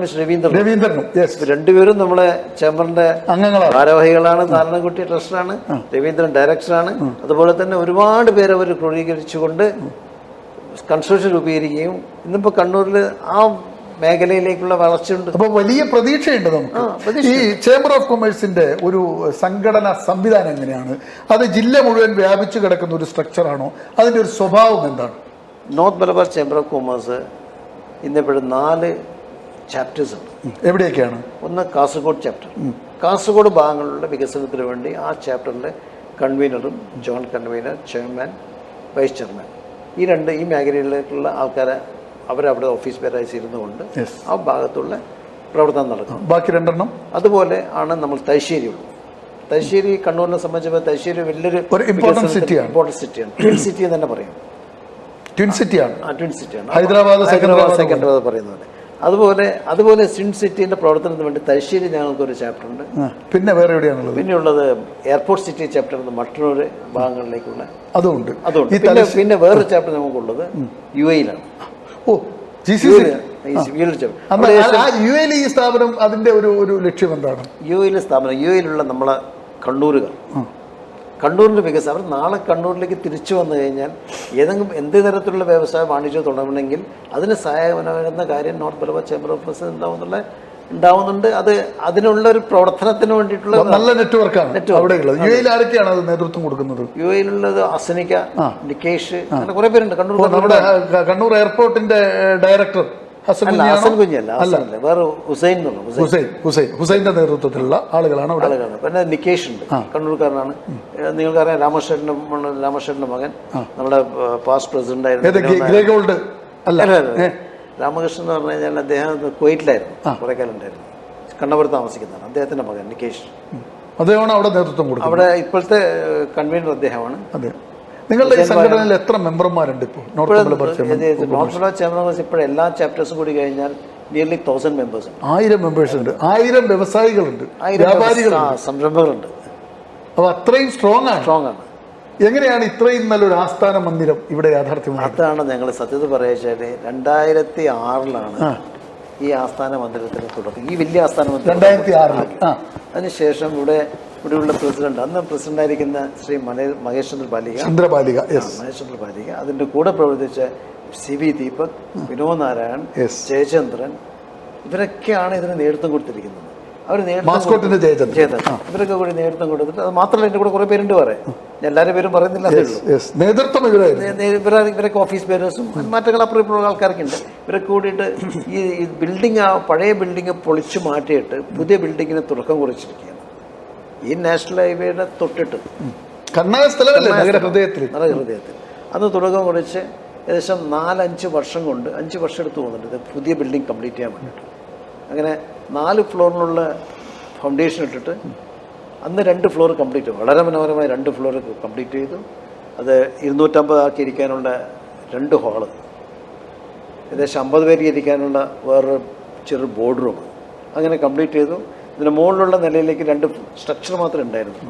മിസ്റ്റർ രവീന്ദ്രനും രണ്ടുപേരും നമ്മളെ ചേംബറിന്റെ അംഗങ്ങളാണ്, ഭാരവാഹികളാണ്. നാരായണൻകുട്ടി ട്രസ്റ്ററാണ്, രവീന്ദ്രൻ ഡയറക്ടറാണ്. അതുപോലെ തന്നെ ഒരുപാട് പേര് അവർ ക്രോഡീകരിച്ചുകൊണ്ട് കൺസോർഷ്യം രൂപീകരിക്കുകയും ഇന്നിപ്പോൾ കണ്ണൂരിൽ ആ മേഖലയിലേക്കുള്ള വളർച്ചയുണ്ട്. അപ്പോൾ വലിയ പ്രതീക്ഷയുണ്ട് നമുക്ക്. ഈ ചേംബർ ഓഫ് കൊമേഴ്സിന്റെ ഒരു സംഘടനാ സംവിധാനം എങ്ങനെയാണ്? അത് ജില്ല മുഴുവൻ വ്യാപിച്ചു കിടക്കുന്ന ഒരു സ്ട്രക്ചറാണോ? അതിന്റെ ഒരു സ്വഭാവം എന്താണ്? North Malabar chamber of commerce ഇന്നിപ്പോഴും 4 ചാപ്റ്റേഴ്സ് ഉണ്ട്. എവിടെയൊക്കെയാണ്? ഒന്ന് കാസർഗോഡ് ചാപ്റ്റർ. കാസർഗോഡ് ഭാഗങ്ങളുടെ വികസനത്തിന് വേണ്ടി ആ ചാപ്റ്ററിലെ കൺവീനറും joint convener, chairman, vice chairman, ഈ മേഖലയിലേക്കുള്ള ആൾക്കാരെ അവരവിടെ ഓഫീസ് ബേറായി ഇരുന്നുകൊണ്ട് ആ ഭാഗത്തുള്ള പ്രവർത്തനം നടക്കും. ബാക്കി 2 അതുപോലെ ആണ് നമ്മൾ തൈശ്ശേരിയുള്ളത്. തൈശ്ശേരി കണ്ണൂരിനെ സംബന്ധിച്ചപ്പോൾ തൈശ്ശേരി വലിയൊരു ഇമ്പോർട്ടൻറ്റ് സിറ്റിയാണ്. ട്വിൻ സിറ്റി എന്ന് തന്നെ പറയും. ട്വിൻ സിറ്റിയാണ്. ട്വിൻ സിറ്റിയാണ്. ഹൈദരാബാദ് സെക്കൻഡറാബാദ് പറയുന്നത്. അതുപോലെ ട്വിൻ സിറ്റിന്റെ പ്രവർത്തനത്തിന് വേണ്ടി തൈശ്ശേരി ഞങ്ങൾക്കൊരു ചാപ്റ്റർ ഉണ്ട്. പിന്നെ വേറെ എവിടെയാണുള്ളത്? പിന്നെയുള്ളത് എയർപോർട്ട് സിറ്റി ചാപ്റ്റർ, മട്ടന്നൂർ ഭാഗങ്ങളിലേക്കുള്ള അതുകൊണ്ട്. പിന്നെ വേറൊരു ചാപ്റ്റർ നമുക്കുള്ളത് UAE-ലാണ്. ഈ സ്ഥാപനം അതിന്റെ ഒരു ലക്ഷ്യം എന്താണ്? UAE-ലുള്ള നമ്മളെ കണ്ണൂരുകാർ, കണ്ണൂരിൻ്റെ വികസനം, അവർ നാളെ കണ്ണൂരിലേക്ക് തിരിച്ചു വന്നു കഴിഞ്ഞാൽ എന്ത് തരത്തിലുള്ള വ്യവസായ വാണിജ്യം തുടങ്ങണമെങ്കിൽ അതിന് സഹായകമാകുന്ന കാര്യം north Malabar chamber of commerce ഉണ്ടാവുന്നുണ്ട്. അതിനുള്ള ഒരു പ്രവർത്തനത്തിന് വേണ്ടിയിട്ടുള്ള നല്ല നെറ്റ്വർക്കാണ് അവിടെയുള്ളത്. UAE-ൽ ആരൊക്കെയാണ് അത് നേതൃത്വം കൊടുക്കുന്നത്? UAE-ലുള്ളത് അസനിക, നികേഷ്, അങ്ങനെ കുറെ പേരുണ്ട്. കണ്ണൂർ എയർപോർട്ടിന്റെ ഡയറക്ടർ ഹസൻ അല്ല, കുഞ്ഞിയാണോ? ഹസൻ കുഞ്ഞല്ല, ഹസനല്ല, വേറെ ഹുസൈൻ എന്ന് പറഞ്ഞു. ഹുസൈൻ്റെ നേതൃത്വത്തിലുള്ള ആളുകളാണ് അവിടെ. ആളുകളാണ്. പിന്നെ നിക്കേഷ് ഉണ്ട്, കണ്ണൂർക്കാരനാണ്. നിങ്ങൾക്കറിയാം രാമകൃഷ്ണന്റെ മകൻ നമ്മുടെ പാസ്റ്റ് പ്രസിഡന്റ് ആയിരുന്നു. രാമകൃഷ്ണൻ എന്ന് പറഞ്ഞു കഴിഞ്ഞാൽ അദ്ദേഹം കുവൈറ്റിലായിരുന്നു, കുറെ കാലം ഉണ്ടായിരുന്നു, കണ്ണപുരത്ത് താമസിക്കുന്നതാണ്. അദ്ദേഹത്തിന്റെ മകൻ നിക്കേഷ്, അദ്ദേഹമാണ് അവിടെ നേതൃത്വം കൊടുക്കുന്നത്. അവിടെ ഇപ്പോഴത്തെ കൺവീനർ അദ്ദേഹമാണ്. അതെ. നിങ്ങളുടെ ഈ സംഘടനയിൽ എത്ര മെമ്പർമാരുണ്ട് ഇപ്പോൾ? നോർത്ത് മലബാർ ചേംബർ ഓഫ് ഇപ്പോൾ എല്ലാ ചാപ്റ്റേഴ്സും കൂടി കഴിഞ്ഞാൽ നിയർലി 1000 മെമ്പേഴ്സ് ഉണ്ട്. 1000 മെമ്പേഴ്സ് ഉണ്ട്. 1000 വ്യവസായികളുണ്ട്, വ്യാപാരികളുണ്ട്, സംരംഭകരുണ്ട്. അപ്പോൾ അത്രയും സ്ട്രോങ് ആണ്. എങ്ങനെയാണ് ഇത്രയും നല്ലൊരു ആസ്ഥാന മന്ദിരം ഇവിടെ യാഥാർത്ഥ്യമായത്? അതാണ് ഞങ്ങൾ സത്യത്തിൽ പറയുക. 2006 ഈ ആസ്ഥാന മന്ദിരത്തിന് തുടക്കം. ഈ വലിയ ആസ്ഥാന മന്ദിരം 2006. അതിനുശേഷം ഇവിടെയുള്ള പ്രസിഡന്റ്, അന്ന് പ്രസിഡന്റായിരിക്കുന്ന ശ്രീ മഹേഷ് ചന്ദ്ര ബാലിക, അതിന്റെ കൂടെ പ്രവർത്തിച്ച CV ദീപക്, വിനോദ് നാരായൺ, ജയചന്ദ്രൻ, ഇവരൊക്കെയാണ് ഇതിന് നേതൃത്വം കൊടുത്തിരിക്കുന്നത്. അവർ ഇവരൊക്കെ കൂടി നേതൃത്വം കൊടുത്തിട്ട്, അത് മാത്രമല്ല എൻ്റെ കൂടെ കുറെ പേരുണ്ട് പറയാം, എല്ലാവരുടെ പേരും പറയുന്നില്ല. നേതൃത്വം ഇവരൊക്കെ ഓഫീസ് ബേരേഴ്സും മറ്റുള്ള അപ്പുറം ആൾക്കാരൊക്കെ ഉണ്ട്. ഇവരൊക്കെ കൂടിയിട്ട് ഈ ബിൽഡിംഗ്, പഴയ ബിൽഡിംഗ് പൊളിച്ചു മാറ്റിയിട്ട് പുതിയ ബിൽഡിങ്ങിന് തുടക്കം കുറിച്ചിരിക്കുകയാണ്. ഈ നാഷണൽ ഹൈവേയുടെ തൊട്ടിട്ട് ഹൃദയത്തിൽ അന്ന് തുടക്കം കുറിച്ച് ഏകദേശം 4-5 വർഷം കൊണ്ട്, 5 വർഷം എടുത്ത് പോകുന്നുണ്ട് ഇത് പുതിയ ബിൽഡിംഗ് കംപ്ലീറ്റ് ചെയ്യാൻ വേണ്ടിയിട്ട്. അങ്ങനെ 4 ഫ്ലോറിനുള്ള ഫൗണ്ടേഷൻ ഇട്ടിട്ട് അന്ന് 2 ഫ്ലോർ കംപ്ലീറ്റ് ചെയ്തു. വളരെ മനോഹരമായി 2 ഫ്ലോർ കംപ്ലീറ്റ് ചെയ്തു. അത് 250 ആക്കി ഇരിക്കാനുള്ള 2 ഹാള്, ഏകദേശം 50 പേർക്ക് ഇരിക്കാനുള്ള വേറൊരു ചെറു ബോർഡ് റൂം, അങ്ങനെ കംപ്ലീറ്റ് ചെയ്തു. ഇതിന് മുകളിലുള്ള നിലയിലേക്ക് 2 സ്ട്രക്ചർ മാത്രമേ ഉണ്ടായിരുന്നു,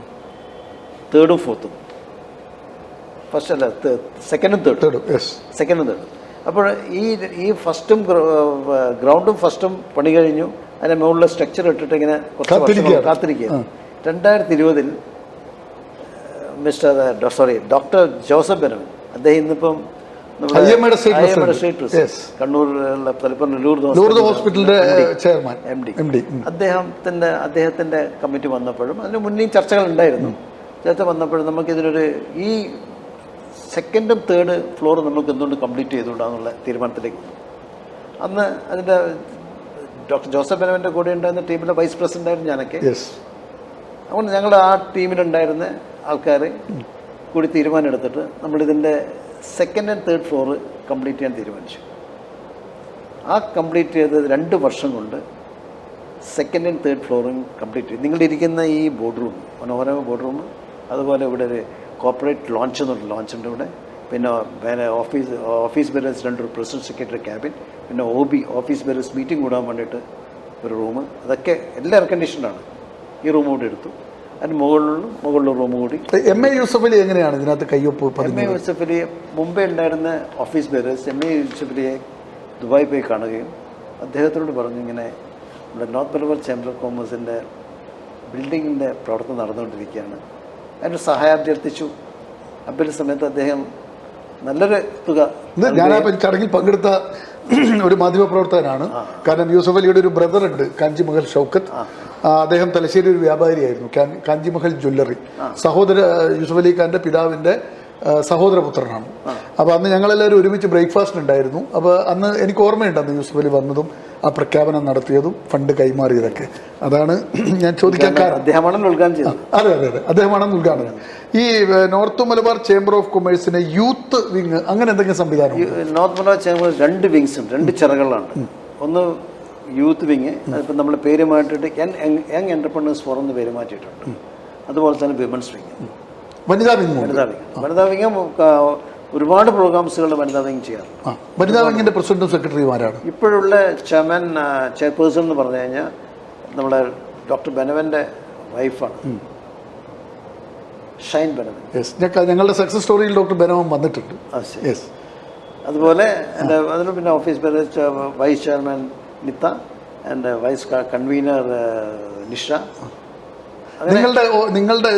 3rd-ഉം 4th-ഉം. ഫസ്റ്റ് അല്ല, സെക്കൻഡും തേർഡും. അപ്പോൾ ഈ ഫസ്റ്റും ഗ്രൗണ്ടും ഫസ്റ്റും പണി കഴിഞ്ഞു. അതിൻ്റെ മുകളിൽ സ്ട്രക്ചർ ഇട്ടിട്ട് ഇങ്ങനെ കുറച്ച് കാത്തിരിക്കുക. 2020 ഡോക്ടർ ജോസഫ് ബെനവൻ, അദ്ദേഹം ഇന്നിപ്പം കണ്ണൂരിലുള്ള ലൂർദ് ഹോസ്പിറ്റലിന്റെ ചെയർമാൻ MD, അദ്ദേഹത്തിന്റെ കമ്മിറ്റി വന്നപ്പോഴും അതിന് മുന്നേ ചർച്ചകൾ ഉണ്ടായിരുന്നു. ചർച്ച വന്നപ്പോഴും നമുക്കിതിനൊരു ഈ 2nd-ഉം 3rd ഫ്ലോർ നമുക്ക് എന്തുകൊണ്ട് കംപ്ലീറ്റ് ചെയ്തുകൊണ്ടാന്നുള്ള തീരുമാനത്തിലേക്ക് വന്നു. അന്ന് അതിൻ്റെ ഡോക്ടർ ജോസഫ് ബെനവൻ്റെ കൂടെ ഉണ്ടായിരുന്ന ടീമിലെ വൈസ് പ്രസിഡന്റ് ആയിരുന്നു ഞാനൊക്കെ. അതുകൊണ്ട് ഞങ്ങളുടെ ആ ടീമിലുണ്ടായിരുന്ന ആൾക്കാർ കൂടി തീരുമാനം എടുത്തിട്ട് നമ്മളിതിൻ്റെ 2nd and 3rd floor complete ചെയ്യാൻ തീരുമാനിച്ചു. ആ കംപ്ലീറ്റ് ചെയ്ത് 2 വർഷം കൊണ്ട് 2nd and 3rd ഫ്ലോറും കംപ്ലീറ്റ് ചെയ്തു. നിങ്ങളിരിക്കുന്ന ഈ ബോർഡ് റൂം, മനോഹരമായ ബോർഡ് റൂം, അതുപോലെ ഇവിടെ ഒരു കോർപ്പറേറ്റ് ലോഞ്ച് എന്നുള്ള ലോഞ്ചുണ്ട് ഇവിടെ. പിന്നെ ഓഫീസ് ബെറേഴ്സ് 2 പ്രസിഡന്റ് സെക്രട്ടറി ക്യാബിൻ, പിന്നെ ഓഫീസ് ബെറേഴ്സ് മീറ്റിംഗ് കൂടാൻ വേണ്ടിയിട്ട് ഒരു റൂം, അതൊക്കെ എല്ലാം എയർ കണ്ടീഷനാണ്. ഈ റൂം കൂടി എടുത്തു. അതിന് മുകളിലുള്ള റൂം കൂടി. MA യൂസഫ് അലി എങ്ങനെയാണ് ഇതിനകത്ത് കയ്യൊപ്പ്? MA യൂസഫ് അലി മുമ്പേ ഉണ്ടായിരുന്ന ഓഫീസ് ബെറേഴ്സ് MA യൂസഫ് അലിയെ ദുബായി പോയി കാണുകയും അദ്ദേഹത്തോട് പറഞ്ഞു, ഇങ്ങനെ നമ്മുടെ നോർത്ത് മലബാർ ചേംബർ ഓഫ് കോമേഴ്സിൻ്റെ ബിൽഡിങ്ങിൻ്റെ പ്രവർത്തനം നടന്നുകൊണ്ടിരിക്കുകയാണ്, അതിനൊരു സഹായം അഭ്യർത്ഥിച്ചു. അഭ്യർത്ഥിച്ച സമയത്ത് അദ്ദേഹം നല്ലൊരു തുക. ഞാൻ ചടങ്ങിൽ പങ്കെടുത്ത ഒരു മാധ്യമപ്രവർത്തകനാണ്. കാരണം യൂസഫ് അലിയുടെ ഒരു ബ്രദർ ഉണ്ട്, കാഞ്ചിമഹൽ ഷൗക്കത്ത്. അദ്ദേഹം തലശ്ശേരി ഒരു വ്യാപാരിയായിരുന്നു, കാഞ്ചിമഹൽ ജ്വല്ലറി. യൂസഫ് അലി ഖാൻ്റെ പിതാവിൻ്റെ സഹോദരപുത്രനാണ്. അപ്പോൾ അന്ന് ഞങ്ങളെല്ലാവരും ഒരുമിച്ച് ബ്രേക്ക്ഫാസ്റ്റ് ഉണ്ടായിരുന്നു. അപ്പോൾ അന്ന് എനിക്ക് ഓർമ്മയുണ്ട് അന്ന് യൂസഫ് അലി വന്നതും ആ പ്രഖ്യാപനം നടത്തിയതും ഫണ്ട് കൈമാറിയതൊക്കെ. അതാണ് ഞാൻ ചോദിക്കാൻ കാരണം. അതെ, അദ്ദേഹമാണെന്ന് ഉദ്ഘാടനം. ഈ നോർത്ത് മലബാർ ചേംബർ ഓഫ് കൊമേഴ്സിന് യൂത്ത് വിങ് അങ്ങനെ എന്തെങ്കിലും സംവിധാനം? നോർത്ത് മലബാർ ചേംബർ 2 വിങ്സ് ഉണ്ട്, 2 ചിറകളാണ്. ഒന്ന് യൂത്ത് വിങ്, അതിപ്പോൾ നമ്മൾ പേര് മാറ്റിയിട്ട് യങ് എൻ്റർപ്രണേഴ്സ് ഫോറം എന്ന് പേര് മാറ്റിയിട്ടുണ്ട്. അതുപോലെ തന്നെ വിമൻസ് വിങ്, വനിതാ വിങ് ഒരുപാട് പ്രോഗ്രാംസുകൾ വനിതാ വിങ് ചെയ്യാറുണ്ട്. വനിതാ വിങ്ങിന്റെ പ്രസിഡന്റും സെക്രട്ടറിമാരാണ് ഇപ്പോഴുള്ള ചെയർപേഴ്സൺ എന്ന് പറഞ്ഞു കഴിഞ്ഞാൽ നമ്മുടെ ഡോക്ടർ ബെനവൻ്റെ വൈഫാണ്, ഷൈൻ ബെനവൻ. ഞങ്ങളുടെ സക്സസ് സ്റ്റോറിയിൽ ഡോക്ടർ ബെനവൻ വന്നിട്ടുണ്ട്. അതുപോലെ അതിന് പിന്നെ office vice chairman Nitha and vice convener Nisha. നിങ്ങളുടെ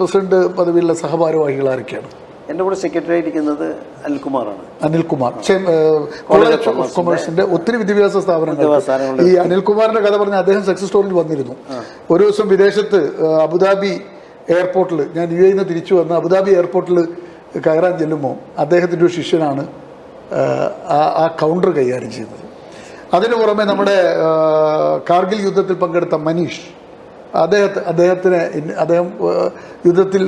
പ്രസിഡന്റ് പദവിയിലുള്ള സഹഭാരവാഹികൾ ആരൊക്കെയാണ്? എൻ്റെ കൂടെ സെക്രട്ടറി ആയിരിക്കുന്നത് അനിൽകുമാറാണ്. കോളേജ് ഓഫ് കൊമേഴ്സിന്റെ ഒത്തിരി വിദ്യാഭ്യാസ സ്ഥാപനങ്ങൾ. ഈ അനിൽകുമാറിന്റെ കഥ പറഞ്ഞ അദ്ദേഹം സക്സസ് സ്റ്റോറിൽ വന്നിരുന്നു. ഒരു ദിവസം വിദേശത്ത് അബുദാബി എയർപോർട്ടിൽ, ഞാൻ UAE നിന്ന് തിരിച്ചു വന്ന് അബുദാബി എയർപോർട്ടിൽ കയറാൻ ചെല്ലുമ്പോൾ അദ്ദേഹത്തിൻ്റെ ഒരു ശിഷ്യനാണ് ആ കൗണ്ടർ കൈകാര്യം ചെയ്യുന്നത്. അതിനു പുറമെ നമ്മുടെ കാർഗിൽ യുദ്ധത്തിൽ പങ്കെടുത്ത മനീഷ്, അദ്ദേഹം യുദ്ധത്തിൽ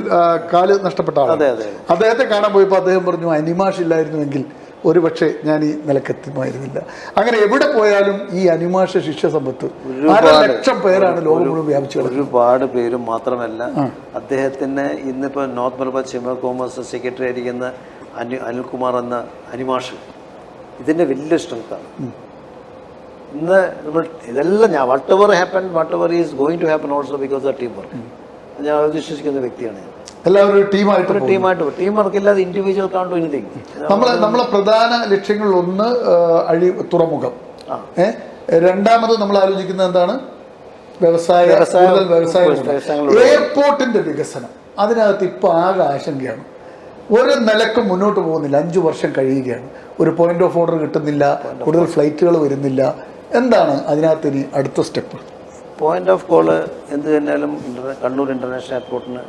കാല് നഷ്ടപ്പെട്ട ആളാണ്. അദ്ദേഹത്തെ കാണാൻ പോയപ്പോൾ അദ്ദേഹം പറഞ്ഞു, അനിമാഷ് ഇല്ലായിരുന്നുവെങ്കിൽ ഒരുപക്ഷെ ഞാൻ ഈ നിലക്കെത്തുമായിരുന്നില്ല. അങ്ങനെ എവിടെ പോയാലും ഈ അനിമാഷ ശിക്ഷ സമ്പത്ത് 1,00,000 പേരാണ് ലോകം മുഴുവൻ വ്യാപിച്ചത്. ഒരുപാട് പേരും മാത്രമല്ല, അദ്ദേഹത്തിന് ഇന്നിപ്പോൾ north Malabar chamber of commerce secretary ആയിരിക്കുന്ന അനിൽകുമാർ എന്ന അനിമാഷ് ഇതിൻ്റെ വലിയ സ്ട്രെങ്ത്താണ്. ഇന്ന് നമ്മൾ ഇതെല്ലാം whatever is going to happen also because of team work. ഞാൻ വിശ്വസിക്കുന്ന വ്യക്തിയാണ്. എല്ലാവരും ടീം വർക്ക് ഇല്ലാതെ ഇൻഡിവിജ്വൽ കാണ്ട് ഡു എനിത്തിങ്. നമ്മളെ പ്രധാന ലക്ഷ്യങ്ങളിൽ ഒന്ന് തുറമുഖം, രണ്ടാമത് നമ്മൾ ആലോചിക്കുന്നത് എന്താണ്, വ്യവസായം. എയർപോർട്ടിന്റെ വികസനം, അതിനകത്ത് ഇപ്പൊ ആകെ ആശങ്കയാണ്. ഒരു നിലക്കും മുന്നോട്ട് പോകുന്നില്ല. 5 വർഷം കഴിയുകയാണ്, ഒരു പോയിന്റ് ഓഫ് ഓർഡർ കിട്ടുന്നില്ല, കൂടുതൽ ഫ്ലൈറ്റുകൾ വരുന്നില്ല. എന്താണ് അതിനകത്ത് ഇനി അടുത്ത സ്റ്റെപ്പ്? പോയിന്റ് ഓഫ് കോള് എന്ത് തന്നെയാലും കണ്ണൂർ ഇന്റർനാഷണൽ എയർപോർട്ടിന്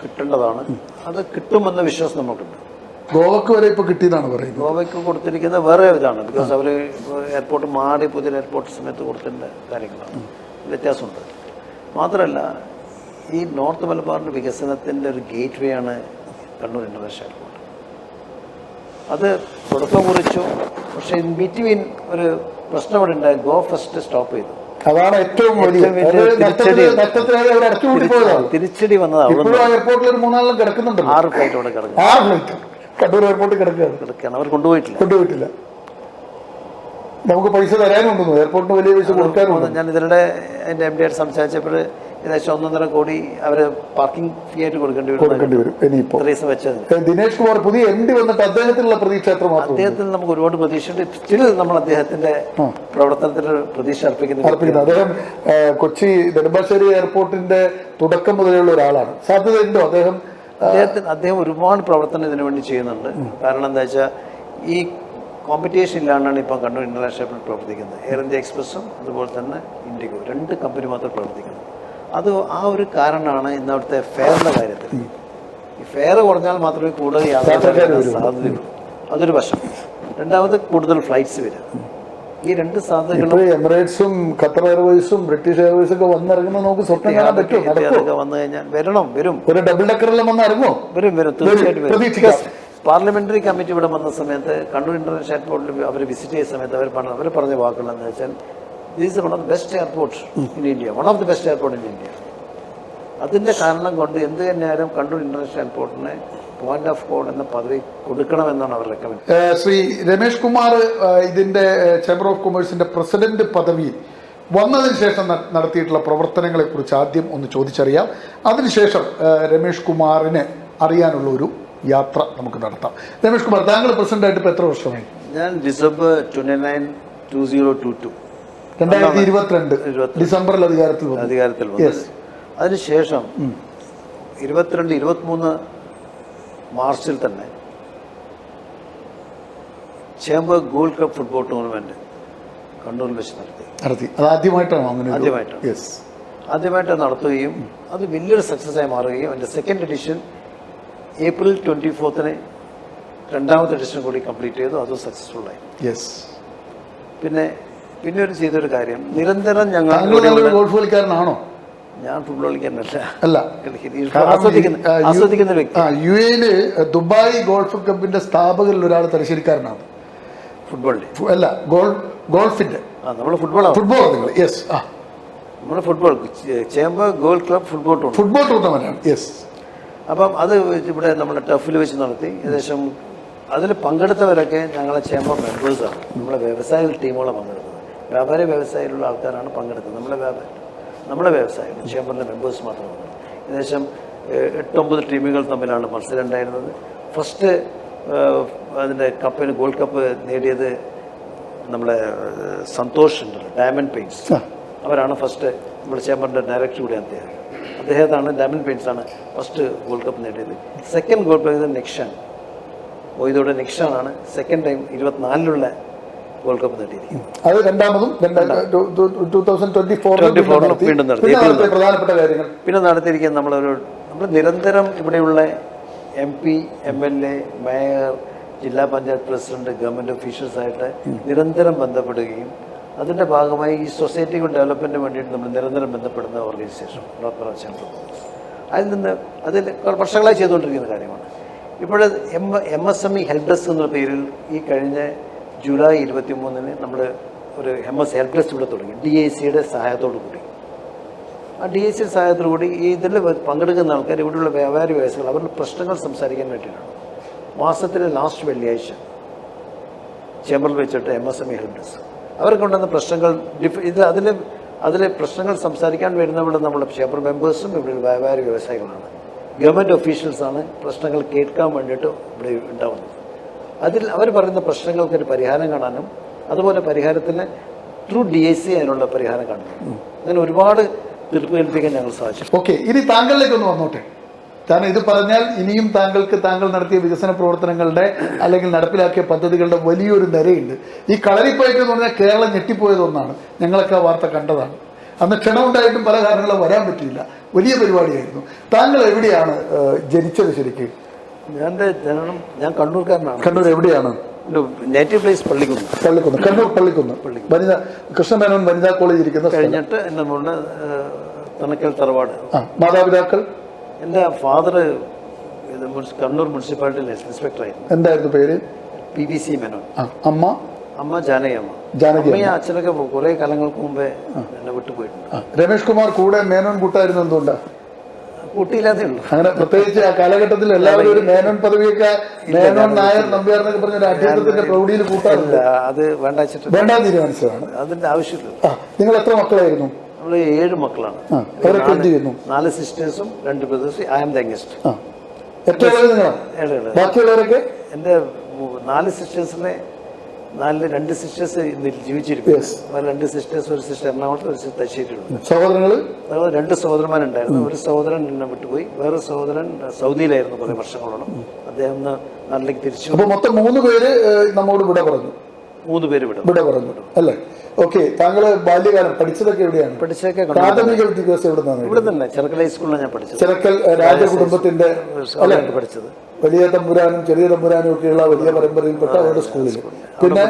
കിട്ടേണ്ടതാണ്. അത് കിട്ടുമെന്ന വിശ്വാസം നമുക്കുണ്ട്. ഗോവക്ക് വരെ ഇപ്പോൾ കിട്ടിയതാണ് പറയുന്നത്. ഗോവയ്ക്ക് കൊടുത്തിരിക്കുന്ന വേറെ ഇതാണ്, ബിക്കോസ് അവർ എയർപോർട്ട് മാറി പുതിയ എയർപോർട്ട് സമയത്ത് കൊടുത്തിൻ്റെ കാര്യങ്ങളാണ്, വ്യത്യാസമുണ്ട്. മാത്രമല്ല, ഈ നോർത്ത് മലബാറിൻ്റെ വികസനത്തിൻ്റെ ഒരു ഗേറ്റ് വേ ആണ് കണ്ണൂർ ഇന്റർനാഷണൽ എയർപോർട്ട്. അത് തുടക്കം കുറിച്ചു, പക്ഷേ ഇൻ ബിറ്റ്വീൻ ഒരു പ്രശ്നം ഇവിടെ ഉണ്ടായി. ഗോ ഫസ്റ്റ് സ്റ്റോപ്പ് ചെയ്തു. അതാണ് ഏറ്റവും വലിയ തിരിച്ചടി വന്നത്. എയർപോർട്ടിൽ ഒരു 3-4 കിടക്കുന്നുണ്ട്. 6 ഫ്ലൈറ്റ് അവിടെ കിടക്കും. 6 ഫ്ലൈറ്റ് കണ്ണൂർ എയർപോർട്ടിൽ കിടക്കുകയാണ്. അവർ കൊണ്ടുപോയിട്ടില്ല. നമുക്ക് പൈസ തരാനുണ്ടെന്നു, എയർപോർട്ടിന് വലിയ പൈസ കൊടുക്കാനുണ്ട്. ഞാൻ ഇതിനിടെ എൻ്റെ MD ആയിട്ട് സംസാരിച്ചപ്പോൾ ഏകദേശം 1.5 കോടി അവര് പാർക്കിംഗ് ഫീ ആയിട്ട് കൊടുക്കേണ്ടി വരും. ഇനിയിപ്പോ ദിനേഷ് കുമാർ പുതിയ MD വന്നിട്ട് അദ്ദേഹത്തിനുള്ള പ്രതീക്ഷ എത്രമാത്രം? അദ്ദേഹത്തിൽ നമുക്ക് ഒരുപാട് പ്രതീക്ഷയുണ്ട്. സ്റ്റിൽ നമ്മൾ അദ്ദേഹത്തിന്റെ പ്രവർത്തനത്തിന് പ്രതീക്ഷ അർപ്പിക്കുന്നു. അദ്ദേഹം കൊച്ചി നെടുമ്പാശ്ശേരി എയർപോർട്ടിന്റെ തുടക്കം മുതലുള്ള ഒരാളാണ്. സാധ്യതയുണ്ടോ അദ്ദേഹം ഒരുപാട് പ്രവർത്തനം ഇതിനു വേണ്ടി ചെയ്യുന്നുണ്ട്. കാരണം എന്താ വെച്ചാൽ, ഈ കോമ്പറ്റീഷൻ ഇല്ലാണ്ടാണ് ഇപ്പം കണ്ണൂർ ഇന്റർനാഷണൽ എയർപോർട്ട് പ്രവർത്തിക്കുന്നത്. എയർ ഇന്ത്യ എക്സ്പ്രസും അതുപോലെ തന്നെ ഇൻഡിഗോ, 2 കമ്പനി മാത്രം പ്രവർത്തിക്കുന്നത്. അത് ആ ഒരു കാരണമാണ് ഇന്ന് അവിടുത്തെ ഫെയറിൻ്റെ കാര്യത്തിൽ. ഈ ഫെയർ കുറഞ്ഞാൽ മാത്രമേ കൂടുതൽ യാത്രക്കാരുടെ സാധ്യതയുള്ളൂ. അതൊരു വശം. രണ്ടാമത് കൂടുതൽ ഫ്ലൈറ്റ്സ് വരും. ഈ 2 സാധ്യതകളും എമിറേറ്റ്സും ഖത്തർ എയർവേസും ബ്രിട്ടീഷ് എയർവേസും ഒക്കെ വന്നിറങ്ങുന്ന നമുക്ക് സ്വപ്നം കാണാൻ പറ്റും. അതൊക്കെ വന്നു കഴിഞ്ഞാൽ വരും. ഒരു ഡബിൾ ഡെക്കറെല്ലാം വന്ന് ഇറങ്ങും. തീർച്ചയായിട്ടും വരും. പാർലമെന്ററി കമ്മിറ്റി ഇവിടെ വന്ന സമയത്ത് കണ്ണൂർ ഇന്റർനാഷണൽ എയർപോർട്ടിൽ അവർ വിസിറ്റ് ചെയ്ത സമയത്ത് അവർ പറഞ്ഞ വാക്കുകൾ എന്ന് വെച്ചാൽ, this is one of the best airport in India, one of the best airport in India. അതിൻ്റെ കാരണം കൊണ്ട് എന്ത് തന്നെയായാലും കണ്ണൂർ ഇന്റർനാഷണൽ എയർപോർട്ടിന് പോയിന്റ് ഓഫ് കോൾ എന്ന പദവി കൊടുക്കണമെന്നാണ് അവർ റെക്കമെൻഡ്. ശ്രീ രമേഷ് കുമാർ ഇതിന്റെ ചേംബർ ഓഫ് കൊമേഴ്സിന്റെ പ്രസിഡന്റ് പദവിയിൽ വന്നതിന് ശേഷം നടത്തിയിട്ടുള്ള പ്രവർത്തനങ്ങളെ കുറിച്ച് ആദ്യം ഒന്ന് ചോദിച്ചറിയാം. അതിനുശേഷം രമേഷ് കുമാറിനെ അറിയാനുള്ള ഒരു യാത്ര നമുക്ക് നടത്താം. രമേഷ് കുമാർ, താങ്കൾ പ്രസിഡന്റായിട്ട് ഇപ്പോൾ എത്ര വർഷമായി? ഞാൻ ഡിസംബർ 29, 2022 2022 ഡിസംബറിൽ അധികാരത്തിൽ വന്നു. അതിനുശേഷം 22, 23 മാർച്ചിൽ തന്നെ chamber gold cup football tournament കണ്ണൂരിൽ വെച്ച് നടത്തി. അത് ആദ്യമായിട്ടാണ് അങ്ങനെ? ആദ്യമായിട്ട് നടത്തുകയും അത് വലിയൊരു സക്സസ് ആയി മാറുകയും അതിന്റെ സെക്കൻഡ് എഡിഷൻ ഏപ്രിൽ 24 രണ്ടാമത്തെ എഡിഷൻ കൂടി കംപ്ലീറ്റ് ചെയ്തു. അതും സക്സസ്ഫുൾ ആയി. പിന്നെ ഒരു ചെയ്തൊരു കാര്യം, നിരന്തരം ഞങ്ങൾ ഗോൾഫ് കളിക്കാരനാണോ? ഞാൻ ഫുട്ബോൾ കളിക്കാരനല്ല, ആസ്വദിക്കുന്ന വ്യക്തി. UAE ദുബായ് ഗോൾഫ് ക്ലബിന്റെ സ്ഥാപകരിൽ ഒരാൾ തലശ്ശേരിക്കാരനാണ്. ഫുട്ബോളിന്റെ അല്ല, ഗോൾഫിന്റെ. നമ്മൾ ഫുട്ബോൾ നമ്മുടെ football chamber gold club football tournament. അപ്പം അത് ഇവിടെ നമ്മുടെ ടഫിൽ വെച്ച് നടത്തി. ഏകദേശം അതിൽ പങ്കെടുത്തവരൊക്കെ ഞങ്ങളെ ചേംബർ മെമ്പേഴ്സാണ്. നമ്മളെ വ്യവസായ ടീമുകളെ പങ്കെടുത്തത്, വ്യാപാര വ്യവസായത്തിലുള്ള ആൾക്കാരാണ് പങ്കെടുത്തത്. നമ്മളെ വ്യവസായം ചേംബറിൻ്റെ മെമ്പേഴ്സ് മാത്രമാണ്. ഏകദേശം 8-9 ടീമുകൾ തമ്മിലാണ് മത്സരം ഉണ്ടായിരുന്നത്. ഫസ്റ്റ് അതിൻ്റെ കപ്പിന് ഗോൾഡ് കപ്പ് നേടിയത് നമ്മുടെ സന്തോഷ് ഉണ്ടല്ലോ, ഡയമണ്ട് പെയിൻറ്റ്സ്, അവരാണ് ഫസ്റ്റ്. നമ്മുടെ ചേംബറിൻ്റെ ഡയറക്ടർ കൂടി അദ്ദേഹത്താണ്, ഡയമണ്ട് പെയിൻറ്റ്സ് ആണ് ഫസ്റ്റ് ഗോൾഡ് കപ്പ് നേടിയത്. സെക്കൻഡ് ഗോൾഡ് കപ്പ് ചെയ്തത് നെക്ഷൻ മൊയ്തോടെ നെക്ഷനാണ് സെക്കൻഡ് ടൈം 24ലുള്ള വേൾഡ് കപ്പ് നേടിയിരിക്കുന്നത്. അത് രണ്ടാമതും 2024 വീണ്ടും നടത്തി. പ്രധാനപ്പെട്ട കാര്യങ്ങൾ പിന്നെ നടത്തിയിരിക്കുന്നത് നമ്മൾ നിരന്തരം ഇവിടെയുള്ള MP, MLA, മേയർ, ജില്ലാ പഞ്ചായത്ത് പ്രസിഡന്റ്, ഗവൺമെൻറ് ഓഫീഷ്യൽസായിട്ട് നിരന്തരം ബന്ധപ്പെടുകയും അതിൻ്റെ ഭാഗമായി ഈ സൊസൈറ്റിയുടെ ഡെവലപ്മെൻറ്റിന് വേണ്ടിയിട്ട് നമ്മൾ നിരന്തരം ബന്ധപ്പെടുന്ന ഓർഗനൈസേഷൻ ഡോക്ടർ ചന്ദ്ര കോമസ്. അതിൽ നിന്ന് അതിൽ വർഷങ്ങളായി ചെയ്തുകൊണ്ടിരിക്കുന്ന കാര്യമാണ്. ഇപ്പോൾ MSME ഹെൽപ്പ് ഡെസ്ക് എന്നുള്ള പേരിൽ ഈ കഴിഞ്ഞ ജൂലൈ 23 നമ്മൾ ഒരു MS ഹെൽപ്പ് ഡെസ്ക് ഇവിടെ തുടങ്ങി, DICയുടെ സഹായത്തോടു കൂടി. ആ DICയുടെ സഹായത്തോടു കൂടി ഈ ഇതിൽ പങ്കെടുക്കുന്ന ആൾക്കാർ, ഇവിടെയുള്ള വ്യാപാരി വ്യവസായികൾ അവരുടെ പ്രശ്നങ്ങൾ സംസാരിക്കാൻ വേണ്ടിയിട്ടാണ് മാസത്തിലെ ലാസ്റ്റ് വെള്ളിയാഴ്ച ചേംബറിൽ വെച്ചിട്ട് MSME ഹെൽപ്പ് ഡെസ്ക് അവർ കൊണ്ടുവന്ന പ്രശ്നങ്ങൾ അതിലെ പ്രശ്നങ്ങൾ സംസാരിക്കാൻ വരുന്നവിടെ നമ്മുടെ ചേംബർ മെമ്പേഴ്സും ഇവിടെ വ്യാപാരി വ്യവസായികളാണ്, ഗവൺമെൻറ് ഓഫീഷ്യൽസാണ് പ്രശ്നങ്ങൾ കേൾക്കാൻ വേണ്ടിയിട്ട് ഇവിടെ ഉണ്ടാവുന്നത്. അതിൽ അവർ പറയുന്ന പ്രശ്നങ്ങൾക്കൊരു പരിഹാരം കാണാനും അതുപോലെ പരിഹാരത്തിന് ത്രൂ DIC അതിനുള്ള പരിഹാരം കാണുന്നു. അങ്ങനെ ഒരുപാട് തീർപ്പ് കൽപ്പിക്കാൻ ഞങ്ങൾ സാധിച്ചു. ഓക്കെ, ഇനി താങ്കളിലേക്കൊന്ന് വന്നോട്ടെ. കാരണം ഇത് പറഞ്ഞാൽ ഇനിയും താങ്കൾ നടത്തിയ വികസന പ്രവർത്തനങ്ങളുടെ അല്ലെങ്കിൽ നടപ്പിലാക്കിയ പദ്ധതികളുടെ വലിയൊരു നിരയുണ്ട്. ഈ കളരിപ്പയറ്റ് എന്ന് പറഞ്ഞാൽ കേരളം ഞെട്ടിപ്പോയതൊന്നാണ്. ഞങ്ങളൊക്കെ ആ വാർത്ത കണ്ടതാണ്. അന്ന് ക്ഷണമുണ്ടായിട്ടും പല കാരണങ്ങളും വരാൻ പറ്റിയില്ല. വലിയ പരിപാടിയായിരുന്നു. താങ്കൾ എവിടെയാണ് ജനിച്ചത് ശരിക്കും? ഞാൻ കണ്ണൂർക്കാരനാണ്. കണ്ണൂർ എവിടെയാണ്? Native place Pallikkunnu. കണ്ണൂർ പള്ളിക്കുന്ന്. വനിതാ കൃഷ്ണമേനോൻ വനിതാ കോളേജ് ഇരിക്കുന്ന കഴിഞ്ഞിട്ട് എൻ്റെ മുകളിൽ തണക്കൽ തറവാട്. മാതാപിതാക്കൾ? എൻ്റെ ഫാദർ കണ്ണൂർ മുനിസിപ്പാലിറ്റിയിൽ ഇൻസ്പെക്ടറായിരുന്നു. എന്തായിരുന്നു പേര്? PVC മേനോൻ. അമ്മ ജാനകിയമ്മ. അമ്മയും അച്ഛനൊക്കെ കുറെ കാലങ്ങൾക്ക് മുമ്പേ എന്നെ വിട്ടുപോയിട്ടുണ്ട്. രമേഷ് കുമാർ കൂടെ മേനോൻ കൂട്ടായിരുന്നു. എന്തുകൊണ്ടാണ്? കൂട്ടിയില്ലാതെ ഉള്ളൂ. അങ്ങനെ പ്രത്യേകിച്ച് ആ കാലഘട്ടത്തിൽ എല്ലാവരും ഒരു മേനോൻ പദവിയൊക്കെ മേനോൻ നായർ നമ്പ്യാർ എന്നൊക്കെ പറഞ്ഞ അധ്യാപനത്തിന്റെ പ്രൗഢിയിൽ കൂട്ടാറില്ല. അത് വേണ്ടാ തീരുമാനിച്ചതാണ്. അതിന്റെ ആവശ്യമില്ല. നിങ്ങൾ എത്ര മക്കളായിരുന്നു? നമ്മൾ 7 മക്കളാണ്. 4 സിസ്റ്റേഴ്സും 2 ബ്രദേഴ്സും. I am the youngest. ബാക്കിയുള്ളവരൊക്കെ? എൻ്റെ 4 സിസ്റ്റേഴ്സിനെ 2 സിസ്റ്റേഴ്സ് ജീവിച്ചിരിക്കും. 2 സിസ്റ്റേഴ്സ്, ഒരു സിസ്റ്റർ എറണാകുളത്ത്, ഒരു സിസ്റ്റർ തശ്ശേരിയിലുണ്ട്. സഹോദരങ്ങൾ? 2 സഹോദരന്മാരുണ്ടായിരുന്നു. ഒരു സഹോദരൻ എന്നെ വിട്ടുപോയി. വേറെ സഹോദരൻ സൗദിയിലായിരുന്നു കുറെ വർഷങ്ങളോളം. അദ്ദേഹം നാട്ടിലേക്ക് തിരിച്ചു. അപ്പൊ മൊത്തം 3 പേര് നമ്മോട് വിട പറഞ്ഞു. 3 പേര് വിട പറഞ്ഞു അല്ലേ? ഓക്കെ. താങ്കൾ ബാല്യകാലം പഠിച്ചതൊക്കെ എവിടെയാണ്? പഠിച്ചതൊക്കെ പ്രാഥമിക വിദ്യാഭ്യാസം ഇവിടെ തന്നെ ചെറുക്കൽ ഹൈസ്കൂളിലാണ് ഞാൻ പഠിച്ചത്. ചെറുക്കൽ രാജകുടുംബത്തിന്റെ പഠിച്ചത്. വലിയ തമ്പുരാനും ചെറിയ തമ്പുരാനും ഒക്കെയുള്ള വലിയ പരമ്പരയിൽപ്പെട്ട അവരുടെ സ്കൂളിൽ. പിന്നെ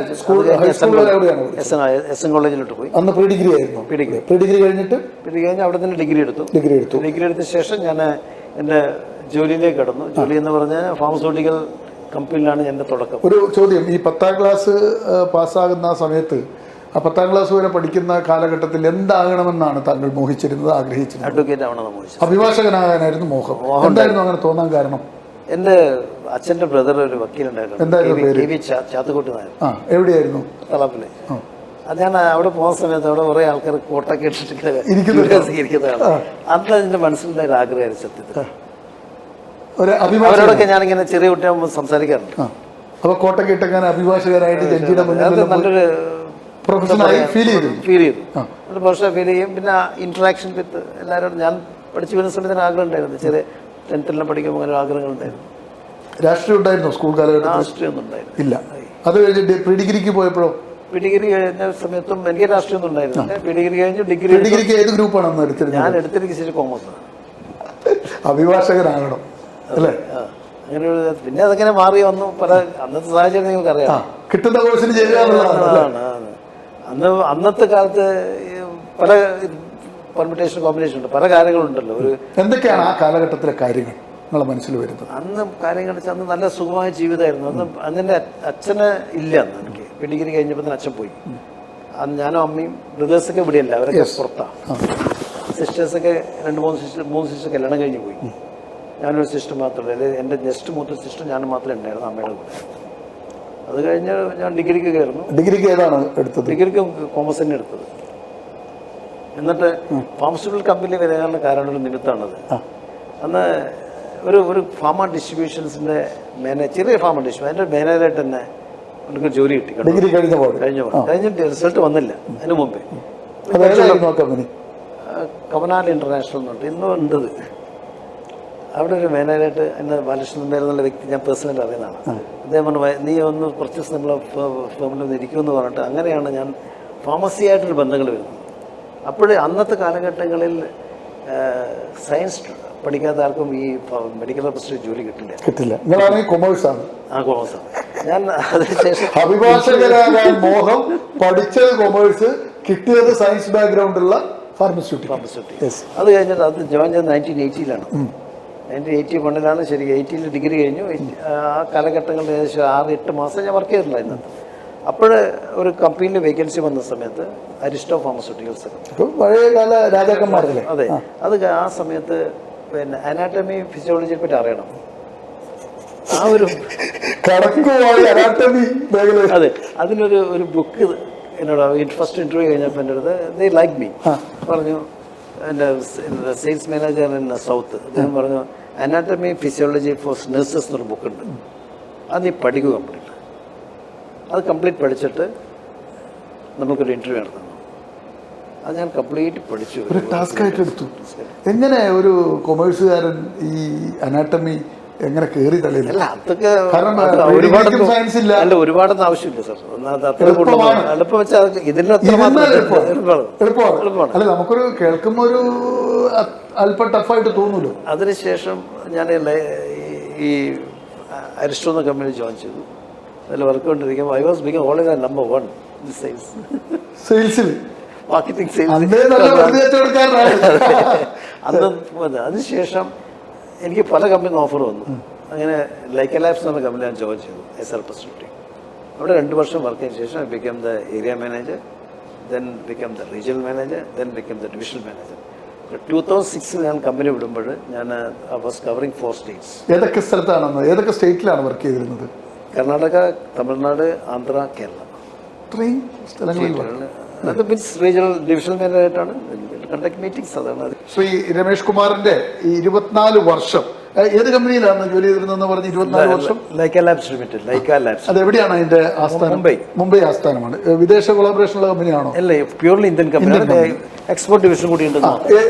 ഹൈസ്കൂളിൽ എവിടെയാണ്? SN കോളേജിലോട്ട് പോയി. അന്ന് പ്രീ ഡിഗ്രി ആയിരുന്നു. പ്രീ ഡിഗ്രി കഴിഞ്ഞിട്ട് അവിടെ തന്നെ ഡിഗ്രി എടുത്ത ശേഷം ഞാൻ എൻ്റെ ജോലിയിലേക്ക് കടന്നു. ജോലി എന്ന് പറഞ്ഞാൽ ഫാർമസ്യൂട്ടിക്കൽ കമ്പനിയിലാണ് എൻ്റെ തുടക്കം. ഒരു ചോദ്യം, ഈ 10ാം ക്ലാസ് പാസ്സാകുന്ന സമയത്ത്, ആ 10ാം ക്ലാസ് വരെ പഠിക്കുന്ന കാലഘട്ടത്തിൽ എന്താകണമെന്നാണ് താങ്കൾ മോഹിച്ചിരുന്നത്, ആഗ്രഹിച്ചിരുന്നത്? അഡ്വക്കേറ്റ് ആവണമെന്ന് മോഹിച്ചത്. അഭിഭാഷകനാകാനായിരുന്നു മോഹം. എന്തായിരുന്നു അങ്ങനെ തോന്നാൻ കാരണം? എൻ്റെ അച്ഛൻ്റെ ബ്രദർ ഒരു വക്കീലുണ്ടായിരുന്നു, ചാത്തുകോട്ട് നായർ. എവിടെയായിരുന്നു? തളപ്പില്. അത് ഞാൻ അവിടെ പോകുന്ന സമയത്ത് അവിടെ കുറെ ആൾക്കാർ കോട്ടൊക്കെ ഇരിക്കുന്നതാണ്. അന്ന് അതിന്റെ മനസ്സിലുള്ള ഒരു ആഗ്രഹമായിരുന്നു സത്യത്തിൽ. അവരോടൊക്കെ ഞാനിങ്ങനെ ചെറിയ കുട്ടിയാകുമ്പോൾ സംസാരിക്കാറുണ്ട്. അപ്പൊ കോട്ടൊക്കെ ഇട്ടങ്ങനെ അഭിഭാഷകരായിട്ട് ജഡ്ജിയുടെ മുന്നിൽ നല്ലൊരു ഫീൽ ചെയ്തു. ഒരു പ്രൊഫഷണൽ ഫീൽ ചെയ്യും. പിന്നെ ഇന്ററാക്ഷൻ വിത്ത് എല്ലാവരോടും ഞാൻ പഠിച്ചു വരുന്ന സമയത്തിന് ആഗ്രഹം ഉണ്ടായിരുന്നു. ചെറിയ 10th പഠിക്കുമ്പോൾ അങ്ങനെ ആഗ്രഹങ്ങൾ ഉണ്ടായിരുന്നു. രാഷ്ട്രീയം ഉണ്ടായിരുന്നു സ്കൂൾ കാലഘട്ടത്തിൽ? രാഷ്ട്രീയം ഒന്നും ഉണ്ടായിരുന്നു ഇല്ല. അത് കഴിഞ്ഞ് പ്രീ ഡിഗ്രിക്ക് പോയപ്പോഴോ? പ്രീ ഡിഗ്രി കഴിഞ്ഞ സമയത്തും എനിക്ക് രാഷ്ട്രീയം ഒന്നും ഉണ്ടായിരുന്നില്ല. പ്രീ ഡിഗ്രി കഴിഞ്ഞു. ഡിഗ്രിക്ക് ഏത് ഗ്രൂപ്പാണ് അന്ന് എടുത്തിരുന്നത്? ഞാൻ എടുത്തിരിക്കുന്നത് കോമേഴ്സ്. അഭിഭാഷകനാകണം അല്ലേ? അങ്ങനെ പിന്നെ അതങ്ങനെ മാറി വന്നു. പല അന്നത്തെ സാഹചര്യം നിങ്ങൾക്ക് അറിയാം. കിട്ടുന്ന കോഴ്സിന് ചേരുകയാണ്. അന്നത്തെ കാലത്ത് പല പെർമിറ്റേഷൻ കോമ്പിനേഷൻ ഉണ്ട്, പല കാര്യങ്ങളുണ്ടല്ലോ. എന്തൊക്കെയാണ് ആ കാലഘട്ടത്തിലെ കാര്യങ്ങൾ നിങ്ങളുടെ മനസ്സിൽ വരുന്നത്? അന്ന് കാര്യങ്ങൾ വെച്ചാൽ അന്ന് നല്ല സുഖമായ ജീവിതമായിരുന്നു. അന്നെൻ്റെ അച്ഛന് ഇല്ല. അന്ന് എനിക്ക് ഡിഗ്രി കഴിഞ്ഞപ്പോൾ തന്നെ അച്ഛൻ പോയി. അന്ന് ഞാനും അമ്മയും ബ്രദേഴ്സൊക്കെ ഇവിടെയല്ല, അവരൊക്കെ പുറത്താണ്. സിസ്റ്റേഴ്സൊക്കെ 3 സിസ്റ്റർ കല്യാണം കഴിഞ്ഞ് പോയി. ഞാനൊരു സിസ്റ്റർ മാത്രമല്ല, അതായത് എൻ്റെ ജസ്റ്റ് മൂത്ത സിസ്റ്റർ ഞാനും മാത്രമേ ഉണ്ടായിരുന്നു അമ്മയുടെ കൂടെ. അത് കഴിഞ്ഞ് ഞാൻ ഡിഗ്രിക്ക് കയറുന്നു. ഡിഗ്രിക്ക് ഏതാണ് എടുത്തത്? ഡിഗ്രിക്ക് കോമേഴ്സ് തന്നെ എടുത്തത്. എന്നിട്ട് ഫാർമസ്യൂട്ടിക്കൽ കമ്പനി വരാനുള്ള കാരണം നിമിത്തമാണത്. അന്ന് ഒരു ഫാർമ ഡിസ്ട്രിബ്യൂഷൻസിൻ്റെ ചെറിയ ഫാർമ ഡിസ്ട്രിബ്യൂഷൻ അതിൻ്റെ മാനേജറായിട്ട് തന്നെ എനിക്ക് ജോലി കിട്ടി. കഴിഞ്ഞിട്ട് റിസൾട്ട് വന്നില്ല. അതിന് മുമ്പേ കമനാൽ ഇന്റർനാഷണൽ എന്നുണ്ട്, ഇന്നും ഉണ്ടത്. അവിടെ ഒരു മാനേജറായിട്ട് എന്നെ ബാലകൃഷ്ണൻ എന്നുള്ള വ്യക്തി ഞാൻ പേഴ്സണലി അറിയുന്നതാണ്. അദ്ദേഹം പറഞ്ഞു, നീ ഒന്ന് കുറച്ച് ദിവസം നമ്മളെ ഫേമിൽ ഒന്ന് ഇരിക്കുമെന്ന് പറഞ്ഞിട്ട് അങ്ങനെയാണ് ഞാൻ ഫാർമസിയായിട്ടൊരു ബന്ധങ്ങൾ വരുന്നത്. അപ്പോൾ അന്നത്തെ കാലഘട്ടങ്ങളിൽ സയൻസ് പഠിക്കാത്ത ആർക്കും ഈ മെഡിക്കൽ ഓഫീസർ ജോലി കിട്ടില്ല. നിങ്ങളാണെങ്കിൽ കൊമേഴ്സാണ്. കോമേഴ്സാണ്. ഞാൻ അതിനുശേഷം അഭിഭാഷകരാകാൻ മോഹം, പഠിച്ചത് കൊമേഴ്സ്, കിട്ടിയത് സയൻസ് ബാക്ക്ഗ്രൗണ്ടുള്ള ഫാർമസ്യൂട്ടിക്കൽ. അത് കഴിഞ്ഞിട്ട് അത് ജോയിൻ ചെയ്ത് 1980-ലാണ്. 1981-ലാണ് ശരി. 80-ൽ ഡിഗ്രി കഴിഞ്ഞു. ആ കാലഘട്ടങ്ങളിൽ ഏകദേശം 6-8 മാസം ഞാൻ വർക്ക് ചെയ്തിട്ടുണ്ടായിരുന്നു. അപ്പോൾ ഒരു കമ്പനിയിൽ വേക്കൻസി വന്ന സമയത്ത് അരിസ്റ്റോ ഫാർമസ്യൂട്ടിക്കൽസ്, പഴയകാല രാജാക്കന്മാരല്ലേ? അതെ. അത് ആ സമയത്ത് പിന്നെ അനാട്ടമി ഫിസിയോളജിയെ പറ്റി അറിയണം. ആ ഒരു അനാട്ടമി മേഖല. അതെ, അതിനൊരു ബുക്ക് എന്നോട് ഫസ്റ്റ് ഇന്റർവ്യൂ കഴിഞ്ഞപ്പോൾ എൻ്റെ അടുത്ത് ദേ ലൈക്ക് മീ പറഞ്ഞു. എൻ്റെ സെയിൽസ് മാനേജർ ഇൻ സൗത്ത് അദ്ദേഹം പറഞ്ഞു, അനാട്ടമി ഫിസിയോളജി ഫോർ നഴ്സസ് എന്നൊരു ബുക്കുണ്ട്, അത് നീ പഠിക്കുക കംപ്ലീറ്റ്. അത് കംപ്ലീറ്റ് പഠിച്ചിട്ട് നമുക്കൊരു ഇന്റർവ്യൂ നടത്തണം. അത് ഞാൻ കംപ്ലീറ്റ് പഠിച്ചു. ഒരു ടാസ്ക് ആയിട്ട് എടുത്തു. എങ്ങനെ ഒരു കൊമേഴ്സുകാരൻ ഈ അനാട്ടമി എങ്ങനെ കയറി തള്ളിയില്ല? അല്ല, ഒരുപാടൊന്നും ആവശ്യമില്ല സാർ. എളുപ്പം വെച്ചാൽ എളുപ്പമാണ്. അല്ല, നമുക്കൊരു കേൾക്കുമ്പോൾ ഒരു അല്പം ടഫായിട്ട് തോന്നൂല്ലോ. അതിനുശേഷം ഞാൻ ഈ അരിസ്റ്റോ എന്ന കമ്പനി ജോയിൻ ചെയ്തു. അതിൽ വർക്ക് കൊണ്ടിരിക്കുമ്പോൾ I was become always number 1 സെയിൽസിൽ, മാർക്കറ്റിംഗ് സെയിൽസ്. അതിനുശേഷം എനിക്ക് പല കമ്പനിയിൽ ഓഫർ വന്നു. അങ്ങനെ ലൈക്ക ലാബ്സ് എന്ന കമ്പനി ഞാൻ ജോയിൻ ചെയ്തു SR പ്രസിഡന്റ്. അവിടെ 2 വർഷം വർക്ക് ചെയ്ത ശേഷം become the area manager, then become the regional manager, then become the divisional manager. 2006 ഞാൻ കമ്പനി വിടുമ്പോൾ ഞാൻ വാസ് കവറിംഗ് 4 സ്റ്റേറ്റ്സ്. ഏതൊക്കെ സ്ഥലത്താണെന്ന്, ഏതൊക്കെ സ്റ്റേറ്റിലാണ് വർക്ക് ചെയ്തിരുന്നത്? കർണാടക, തമിഴ്നാട്, ആന്ധ്ര, കേരള. ഇത്രയും സ്ഥലങ്ങളിൽ അത് മീൻസ് റീജിയണൽ ഡിവിഷണൽ മാനേജറായിട്ടാണ് കണ്ടക്ട് മീറ്റിംഗ്സ്. അതാണ് ശ്രീ രമേഷ് കുമാറിന്റെ ഈ 24 വർഷം ഏത് കമ്പനിയിലാണ് ജോലി ചെയ്തിരുന്നതെന്ന് പറഞ്ഞ്? 24 വർഷം Lyca labs limited. Lyca labs അത് എവിടെയാണ് അതിന്റെ ആസ്ഥാനം? മുംബൈ ആസ്ഥാനമാണ്. വിദേശ കൊളാബറേഷനുള്ള കമ്പനിയാണോ? അല്ല, purely Indian company. Export division കൂടി ഉണ്ട്.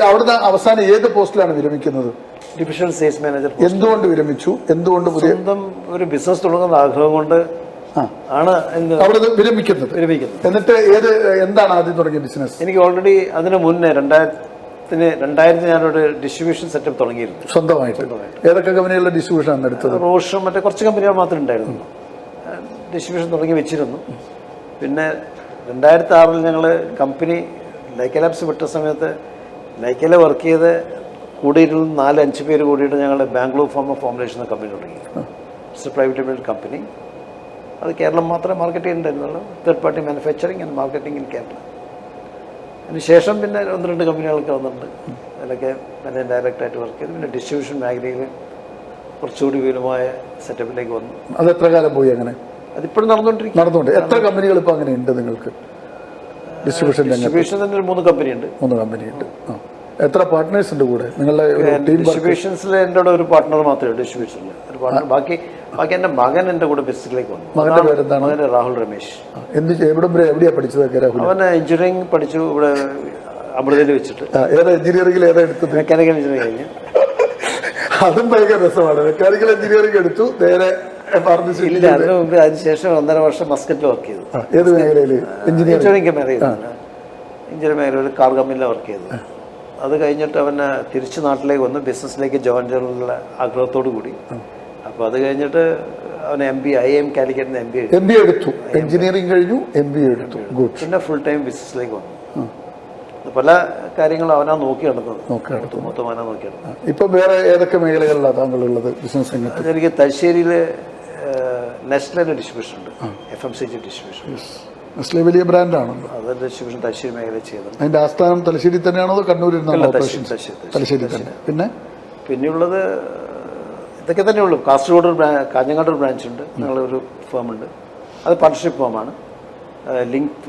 അവിടുന്ന് അവസാനം ഏത് പോസ്റ്റിലാണ് വിരമിക്കുന്നത്? Divisional sales manager. എന്തുകൊണ്ട് വിരമിച്ചു? എന്തുകൊണ്ട്? സ്വന്തം ഒരു ബിസിനസ് തുടങ്ങുന്ന ആഗ്രഹം കൊണ്ട് ആണ് അവിടെ വിരമിക്കുന്നത്. എന്നിട്ട് എന്താണ് ആദ്യം തുടങ്ങിയ ബിസിനസ്? എനിക്ക് ഓൾറെഡി അതിന് മുന്നേ 2000 ഞാനൊരു ഡിസ്ട്രിബ്യൂഷൻ സെറ്റപ്പ് തുടങ്ങിയിരുന്നു സ്വന്തമായിട്ട്. ഏതൊക്കെ കമ്പനികളുടെ ഡിസ്ട്രിബ്യൂഷൻ ആണ് എടുത്തത്? റോഷും മറ്റേ കുറച്ച് കമ്പനികൾ മാത്രമേ ഉണ്ടായിരുന്നു. ഡിസ്ട്രിബ്യൂഷൻ തുടങ്ങി വെച്ചിരുന്നു. പിന്നെ 2006 ഞങ്ങൾ കമ്പനി ലൈക്ക ലാബ്സ് വിട്ട സമയത്ത് ലൈക്കയിൽ വർക്ക് ചെയ്ത് കൂടിയിരുന്ന 4-5 പേര് കൂടിയിട്ട് ഞങ്ങൾ ബാംഗ്ലൂർ ഫോർമുലേഷൻ എന്ന കമ്പനി തുടങ്ങി. It's a private limited company. അത് കേരളം മാത്രമേ മാർക്കറ്റ് ചെയ്യുന്നുണ്ടായിരുന്നുള്ളൂ. Third party manufacturing and marketing in Kerala. അതിനുശേഷം പിന്നെ 1-2 കമ്പനികളൊക്കെ വന്നിട്ടുണ്ട്. അതിലൊക്കെ പിന്നെ ഡയറക്റ്റായിട്ട് വർക്ക് ചെയ്തു. പിന്നെ ഡിസ്ട്രിബ്യൂഷൻ മേഖലയിൽ കുറച്ചുകൂടി വിപുലമായ സെറ്റപ്പിലേക്ക് വന്നു. അത് എത്ര കാലം പോയി അങ്ങനെ? അതിപ്പോഴും നടന്നുകൊണ്ട് എത്ര കമ്പനികൾ ഇപ്പോൾ അങ്ങനെ ഉണ്ട് നിങ്ങൾക്ക്? ഡിസ്ട്രിബ്യൂഷൻ തന്നെ 3 കമ്പനിയുണ്ട്. 3 കമ്പനിയുണ്ട്. എത്ര പാർട്ട്നേഴ്സ് ഉണ്ട് കൂടെ നിങ്ങളുടെ ടീം? ഡിസ്ട്രിബ്യൂഷൻസിൽ എൻ്റെ കൂടെ ഒരു പാർട്ട്ണർ മാത്രമേ ഡിസ്ട്രിബ്യൂഷനിൽ ഒരു പാർട്ട്ണർ. ബാക്കി എൻ്റെ മകൻ എൻ്റെ കൂടെ ബിസിനസ്സിലേക്ക് വന്നു. മകൻ്റെ പേരെന്താണ്? മകൻ രാഹുൽ രമേശ്. എവിടെയാ പഠിച്ചത്? അവൻ എഞ്ചിനീയറിംഗ് പഠിച്ചു ഇവിടെ അമൃതയിൽ വെച്ചിട്ട്. ഏതാ എഞ്ചിനീയറിംഗിൽ ഏതാ എടുത്തത്? മെക്കാനിക്കൽ എഞ്ചിനീയറിംഗ് കഴിഞ്ഞു. അതും ഭയങ്കര രസമാണ്. മെക്കാനിക്കൽ എഞ്ചിനീയറിംഗ് എടുത്തു, നേരെ ഇല്ല, അതിന് മുമ്പ് അതിനുശേഷം 1.5 വർഷം മസ്കറ്റിൽ വർക്ക് ചെയ്തു. ഏത് മേഖലയിൽ? എഞ്ചിനീയറിംഗ് മേഖല ഒരു കാർ കമ്പനിയിൽ വർക്ക് ചെയ്തു. അത് കഴിഞ്ഞിട്ട് അവന് തിരിച്ച് നാട്ടിലേക്ക് വന്നു. ബിസിനസ്സിലേക്ക് ജോയിൻ ചെയ്യാനുള്ള ആഗ്രഹത്തോടു കൂടി. അപ്പോൾ അത് കഴിഞ്ഞിട്ട് അവൻ MBA IIM കാലിക്കറ്റിൽ നിന്ന് MBA എടുത്തു. എഞ്ചിനീയറിംഗ് കഴിഞ്ഞു, MBA എടുത്തു. പിന്നെ ഫുൾ ടൈം ബിസിനസ്സിലേക്ക് വന്നു. പല കാര്യങ്ങളും അവനാ നോക്കി നടന്നത്. മൊത്തം അവനാ നോക്കി നടന്നത്. ഇപ്പൊ വേറെ ഏതൊക്കെ മേഖലകളിലാണ് താങ്കളുള്ളത് ബിസിനസ് രംഗത്ത്? എനിക്ക് തലശ്ശേരിയിൽ നെസ്ലയുടെ ഡിസ്ട്രിബ്യൂഷൻ ഉണ്ട്. FMCG distribution. നെസ്ലെ വലിയ ബ്രാൻഡാണല്ലോ. അത് ഡിസ്ട്രിബ്യൂഷൻ തലശ്ശേരി മേഖല ചെയ്തത്. അതിന്റെ ആസ്ഥാനം തലശ്ശേരി തന്നെയാണോ അതോ കണ്ണൂരിൽ? തലശ്ശേരി തന്നെ. പിന്നെയുള്ളത് ഇതൊക്കെ തന്നെയുള്ളൂ. കാസർഗോഡ് കാഞ്ഞങ്ങാട് ഒരു ബ്രാഞ്ച് ഉണ്ട്. ഞങ്ങളൊരു ഫേമുണ്ട്. അത് പാർട്ണർഷിപ്പ് ഫേമാണ്.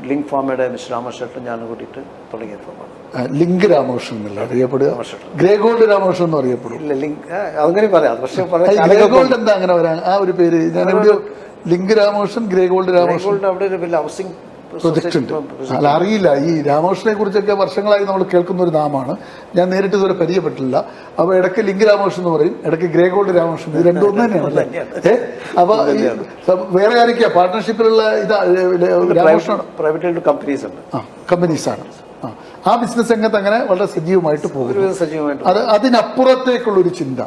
ലിങ്ക് ഫാമയുടെ മിസ്റ്റർ രാമകൃഷ്ണൻ ഞാനും കൂടിയിട്ട് തുടങ്ങിയ ഫേമാണ്. ലിങ്ക് രാമകൃഷ്ണൻ എന്നല്ല അറിയപ്പെടുക, ഗ്രേ ഗോൾഡ് രാമകൃഷ്ണൻ എന്ന് അറിയപ്പെടും. ഇല്ല, ലിങ്ക് അങ്ങനെ പറയാം. പക്ഷേ ഗ്രേ ഗോൾഡ് എന്താ അങ്ങനെ വരാൻ ആ ഒരു പേര്? ഞാൻ link Ramakrishnan, grey gold Ramakrishnan അവിടെ ഒരു വലിയ ഹൗസിംഗ് പ്രൊജക്ട് ഉണ്ട്. അല്ല, അറിയില്ല. ഈ രാമകൃഷ്ണനെ കുറിച്ചൊക്കെ വർഷങ്ങളായി നമ്മൾ കേൾക്കുന്ന ഒരു നാമാണ്. ഞാൻ നേരിട്ട് ഇതുവരെ പരിചയപ്പെട്ടില്ല. അപ്പോൾ ഇടയ്ക്ക് ലിങ്ക് രാമകൃഷ്ണൻ എന്ന് പറയും, ഇടയ്ക്ക് ഗ്രേ ഗോൾഡ് രാമകൃഷ്ണൻ. ഇത് രണ്ടും ഒന്ന് തന്നെയാണല്ലേ? അപ്പൊ വേറെ ആരൊക്കെയാ പാർട്ട്ണർഷിപ്പിലുള്ള? ഇതാ രാമകൃഷ്ണൻ. പ്രൈവറ്റ് കമ്പനീസ് ഉണ്ട്. കമ്പനീസാണ്. ആ ബിസിനസ് രംഗത്ത് അങ്ങനെ വളരെ സജീവമായിട്ട് പോകും. സജീവമായിട്ട് അതിനപ്പുറത്തേക്കുള്ളൊരു ചിന്ത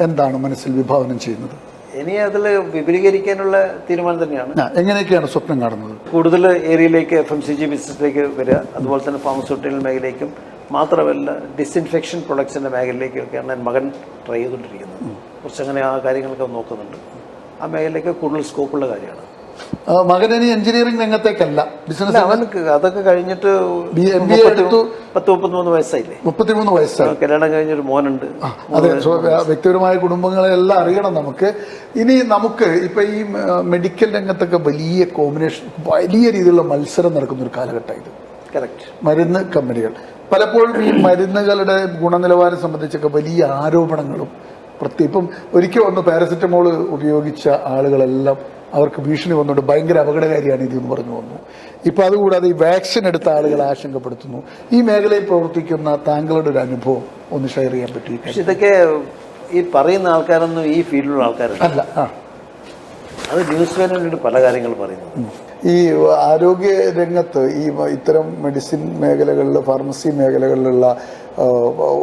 എന്താണ് മനസ്സിൽ വിഭാവനം ചെയ്യുന്നത്? ഇനി അതിൽ വിപുലീകരിക്കാനുള്ള തീരുമാനം തന്നെയാണ്. എങ്ങനെയൊക്കെയാണ് സ്വപ്നം കാണുന്നത്? കൂടുതൽ ഏരിയയിലേക്ക് FMCG ബിസിനസ്സിലേക്ക് വരിക, അതുപോലെ തന്നെ ഫാർമസ്യൂട്ടിക്കൽ മേഖലയിലേക്കും മാത്രമല്ല ഡിസ്ഇൻഫെക്ഷൻ പ്രൊഡക്ട്സിൻ്റെ മേഖലയിലേക്കൊക്കെയാണ് മകൻ ട്രൈ ചെയ്തുകൊണ്ടിരിക്കുന്നത്. കുറച്ചങ്ങനെ ആ കാര്യങ്ങളൊക്കെ നോക്കുന്നുണ്ട്. ആ മേഖലയിലേക്ക് കൂടുതൽ സ്കോപ്പുള്ള കാര്യമാണ്. മകൻ ഇനി എഞ്ചിനീയറിംഗ് രംഗത്തേക്കല്ല, ബിസിനസ് അവനക്ക് അതൊക്കെ കഴിഞ്ഞിട്ട് 33 വയസ്സായില്ലേ? 33 വയസ്സായി. കല്യാണം കഴിഞ്ഞൊരു മോനുണ്ട്. അതെ, വ്യക്തിപരമായ കുടുംബങ്ങളെല്ലാം അറിയണം നമുക്ക്. ഇനി നമുക്ക് ഇപ്പൊ ഈ മെഡിക്കൽ രംഗത്തൊക്കെ വലിയ കോമ്പിനേഷൻ, വലിയ രീതിയിലുള്ള മത്സരം നടക്കുന്ന ഒരു കാലഘട്ടം ഇത്. കറക്റ്റ്. മരുന്ന് കമ്പനികൾ പലപ്പോഴും ഈ മരുന്നുകളുടെ ഗുണനിലവാരം സംബന്ധിച്ചൊക്കെ വലിയ ആരോപണങ്ങളും ഇപ്പം ഒരിക്കൽ വന്ന് പാരസെറ്റമോൾ ഉപയോഗിച്ച ആളുകളെല്ലാം അവർക്ക് ഭീഷണി വന്നുകൊണ്ട് ഭയങ്കര അപകടകാരിയാണ് ഇതെന്ന് പറഞ്ഞു വന്നു. ഇപ്പം അതുകൂടാതെ ഈ വാക്സിൻ എടുത്ത ആളുകളെ ആശങ്കപ്പെടുത്തുന്നു. ഈ മേഖലയിൽ പ്രവർത്തിക്കുന്ന താങ്കളുടെ ഒരു അനുഭവം ഒന്ന് ഷെയർ ചെയ്യാൻ പറ്റും? പക്ഷെ ഇതൊക്കെ ഈ പറയുന്ന ആൾക്കാരൊന്നും ഈ ഫീൽഡിലുള്ള ആൾക്കാരല്ല. അല്ല. അത് ന്യൂസ് വേണ്ടി പല കാര്യങ്ങൾ പറയുന്നു. ഈ ആരോഗ്യ രംഗത്ത് ഈ ഇത്തരം മെഡിസിൻ മേഖലകളിൽ, ഫാർമസി മേഖലകളിലുള്ള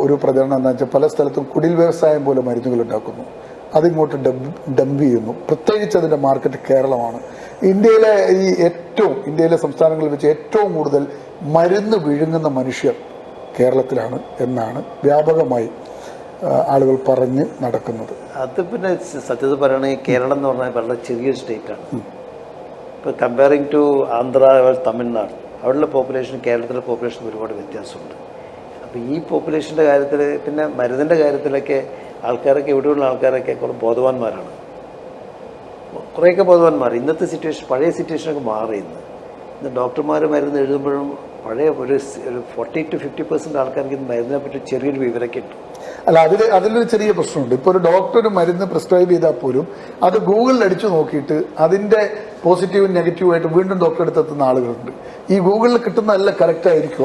ഒരു പ്രചരണം എന്താ വെച്ചാൽ പല സ്ഥലത്തും കുടിൽ വ്യവസായം പോലെ മരുന്നുകൾ ഉണ്ടാക്കുന്നു, അതിങ്ങോട്ട് ഡംപ് ചെയ്യുന്നു. പ്രത്യേകിച്ച് അതിൻ്റെ മാർക്കറ്റ് കേരളമാണ്. ഇന്ത്യയിലെ സംസ്ഥാനങ്ങളിൽ വെച്ച് ഏറ്റവും കൂടുതൽ മരുന്ന് വിഴുങ്ങുന്ന മനുഷ്യർ കേരളത്തിലാണ് എന്നാണ് വ്യാപകമായി ആളുകൾ പറഞ്ഞ് നടക്കുന്നത്. അത് പിന്നെ സത്യത്തിൽ പറയുകയാണെങ്കിൽ കേരളം എന്ന് പറഞ്ഞാൽ വളരെ ചെറിയൊരു സ്റ്റേറ്റാണ്. ഇപ്പോൾ കമ്പയറിങ് ടു ആന്ധ്ര, തമിഴ്നാട്, അവിടെയുള്ള പോപ്പുലേഷൻ കേരളത്തിലെ പോപ്പുലേഷൻ ഒരുപാട് വ്യത്യാസമുണ്ട്. അപ്പോൾ ഈ പോപ്പുലേഷൻ്റെ കാര്യത്തിൽ, പിന്നെ മരുന്നിൻ്റെ കാര്യത്തിലൊക്കെ ആൾക്കാരൊക്കെ, ഇവിടെയുള്ള ആൾക്കാരൊക്കെ കുറേ ബോധവാന്മാരാണ്. കുറേയൊക്കെ ബോധവാന്മാർ. ഇന്നത്തെ സിറ്റുവേഷൻ, പഴയ സിറ്റുവേഷനൊക്കെ മാറി. ഇന്ന് ഡോക്ടർമാർ മരുന്ന് എഴുതുമ്പോഴും പഴയ ഒരു 40 to 50% ആൾക്കാർക്ക് ഇന്ന് മരുന്നിനെ പറ്റി ചെറിയൊരു വിവരമൊക്കെ ഉണ്ട്. അല്ല, അതിലൊരു ചെറിയ പ്രശ്നമുണ്ട്. ഇപ്പോൾ ഒരു ഡോക്ടർ ഒരു മരുന്ന് പ്രിസ്ക്രൈബ് ചെയ്താൽ പോലും അത് ഗൂഗിളിൽ അടിച്ചു നോക്കിയിട്ട് അതിൻ്റെ പോസിറ്റീവും നെഗറ്റീവായിട്ട് വീണ്ടും ഡോക്ടർ അടുത്തെത്തുന്ന ആളുകളുണ്ട്. ഈ ഗൂഗിളിൽ കിട്ടുന്നതല്ല കറക്റ്റ് ആയിരിക്കും.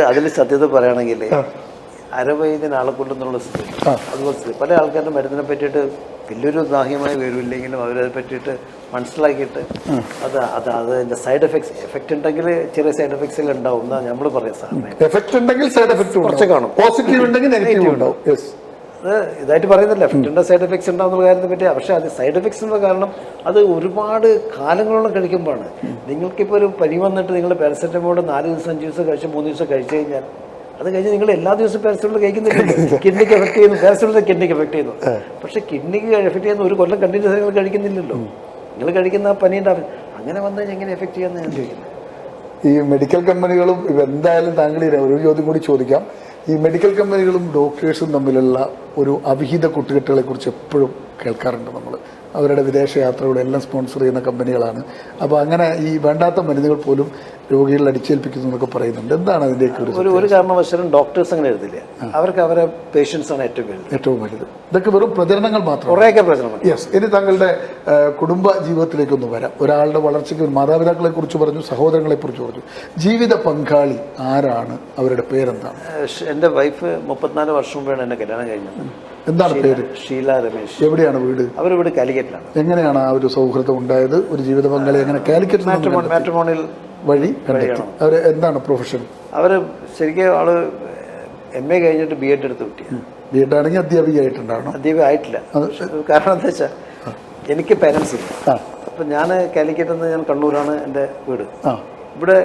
അതിൽ സത്യത പറയുകയാണെങ്കിൽ അരവൈദ്യന് ആളെ കൊണ്ടെന്നുള്ള സ്ഥിതി, അതുപോലെ പല ആൾക്കാരുടെ മരുന്നിനെ പറ്റിയിട്ട് വലിയൊരു ദാഹ്യമായ വിവരമില്ലെങ്കിലും അവരത് പറ്റിയിട്ട് മനസ്സിലാക്കിയിട്ട് അതിൻ്റെ സൈഡ് എഫക്റ്റ് ഉണ്ടെങ്കിൽ ചെറിയ സൈഡ് എഫക്ട്സ് ഉണ്ടാവും എന്നാണ് നമ്മൾ പറയാം. സാറിന് എഫക്റ്റ് ഉണ്ടെങ്കിൽ സൈഡ് എഫക്റ്റ് കുറച്ച് കാണും, പോസിറ്റീവ് ഉണ്ടെങ്കിൽ നെഗറ്റീവ് ഉണ്ടാവും. അത് ഇതായിട്ട് പറയുന്നില്ല എഫക്റ്റിൻ്റെ സൈഡ് എഫക്ട്സ് ഉണ്ടാകുന്ന കാര്യത്തെ പറ്റി. പക്ഷേ അത് സൈഡ് എഫക്ട്സിൻ്റെ കാരണം അത് ഒരുപാട് കാലങ്ങളോളം കഴിക്കുമ്പോഴാണ്. നിങ്ങൾക്കിപ്പോൾ ഒരു പനി വന്നിട്ട് നിങ്ങൾ പാരസെറ്റമോൾ 4 ദിവസം 5 ദിവസം കഴിച്ച് 3 ദിവസം കഴിച്ചു കഴിഞ്ഞാൽ അത് കഴിഞ്ഞ് നിങ്ങൾ എല്ലാ ദിവസവും പാരസെറ്റമോൾ കഴിക്കുന്നില്ല. കിഡ്നിക്ക് എഫക്ട് ചെയ്യുന്നു, പാരസെറ്റമോൾ കിഡ്നിക്ക് എഫക്ട് ചെയ്യുന്നു. പക്ഷേ കിഡ്നിക്ക് എഫക്ട് ചെയ്യുന്ന ഒരു കൊല്ലം കണ്ടിന്യൂസ് നിങ്ങൾ കഴിക്കുന്നില്ലല്ലോ. നിങ്ങൾ കഴിക്കുന്ന പനീൻ്റെ അങ്ങനെ വന്നു കഴിഞ്ഞാൽ എങ്ങനെ എഫക്ട് ചെയ്യാമെന്ന് ഞാൻ ചോദിക്കുന്നത്. ഈ മെഡിക്കൽ കമ്പനികളും എന്തായാലും താങ്കൾ ഒരു ചോദ്യം കൂടി ചോദിക്കാം. ഈ മെഡിക്കൽ കമ്പനികളും ഡോക്ടേഴ്സും തമ്മിലുള്ള ഒരു അവിഹിത കൂട്ടുകെട്ടുകളെ കുറിച്ച് എപ്പോഴും കേൾക്കാറുണ്ട് നമ്മൾ. അവരുടെ വിദേശ യാത്രകളും എല്ലാം സ്പോൺസർ ചെയ്യുന്ന കമ്പനികളാണ്. അപ്പോൾ അങ്ങനെ ഈ വേണ്ടാത്ത മരുന്നുകൾ പോലും രോഗികളിൽ അടിച്ചേൽപ്പിക്കുന്നു എന്നൊക്കെ പറയുന്നുണ്ട്. എന്താണ് അതിൻ്റെയൊക്കെ ഒരു കാരണവശാലും ഡോക്ടേഴ്സ് അങ്ങനെ എഴുതില്ല. അവർക്ക് അവരെ പേഷ്യൻസ് ആണ് ഏറ്റവും വലുത്. ഇതൊക്കെ വെറും പ്രചരണങ്ങൾ മാത്രം. കുറേയൊക്കെ പ്രചരണം. യെസ്. ഇനി താങ്കളുടെ കുടുംബ ജീവിതത്തിലേക്കൊന്ന് വരാം. ഒരാളുടെ വളർച്ചയ്ക്ക് മാതാപിതാക്കളെ കുറിച്ച് പറഞ്ഞു, സഹോദരങ്ങളെ കുറിച്ച് പറഞ്ഞു. ജീവിത പങ്കാളി ആരാണ്? അവരുടെ പേരെന്താണ്? എൻ്റെ വൈഫ് 34 വർഷം മുമ്പാണ് എന്നെ കല്യാണം കഴിഞ്ഞത്. എന്താണ് പേര്? ഷീല രമേശ്. എവിടെയാണ് വീട്? അവർ വീട് കാലിക്കറ്റിലാണ്. എങ്ങനെയാണ് ആ ഒരു സൗഹൃദം ഉണ്ടായത്? ഒരു ജീവിത പങ്കാളി എങ്ങനെ കാലിക്കറ്റ് മാട്രിമോണിയൽ വഴി കണ്ടെത്തി? അവർ എന്താണ് പ്രൊഫഷൻ? അവർ ശരിക്കും ആള് MA കഴിഞ്ഞിട്ട് BEd എടുത്ത് കിട്ടിയ. BEd ആണെങ്കിൽ അധ്യാപികയായിട്ടുണ്ടാവണം. അധ്യാപിക ആയിട്ടില്ല. കാരണം എന്താ വെച്ചാൽ എനിക്ക് പേരൻസ് ഇല്ല. അപ്പം ഞാൻ കാലിക്കറ്റ് നിന്ന്, ഞാൻ കണ്ണൂരാണ് എൻ്റെ വീട്. ഇവിടെ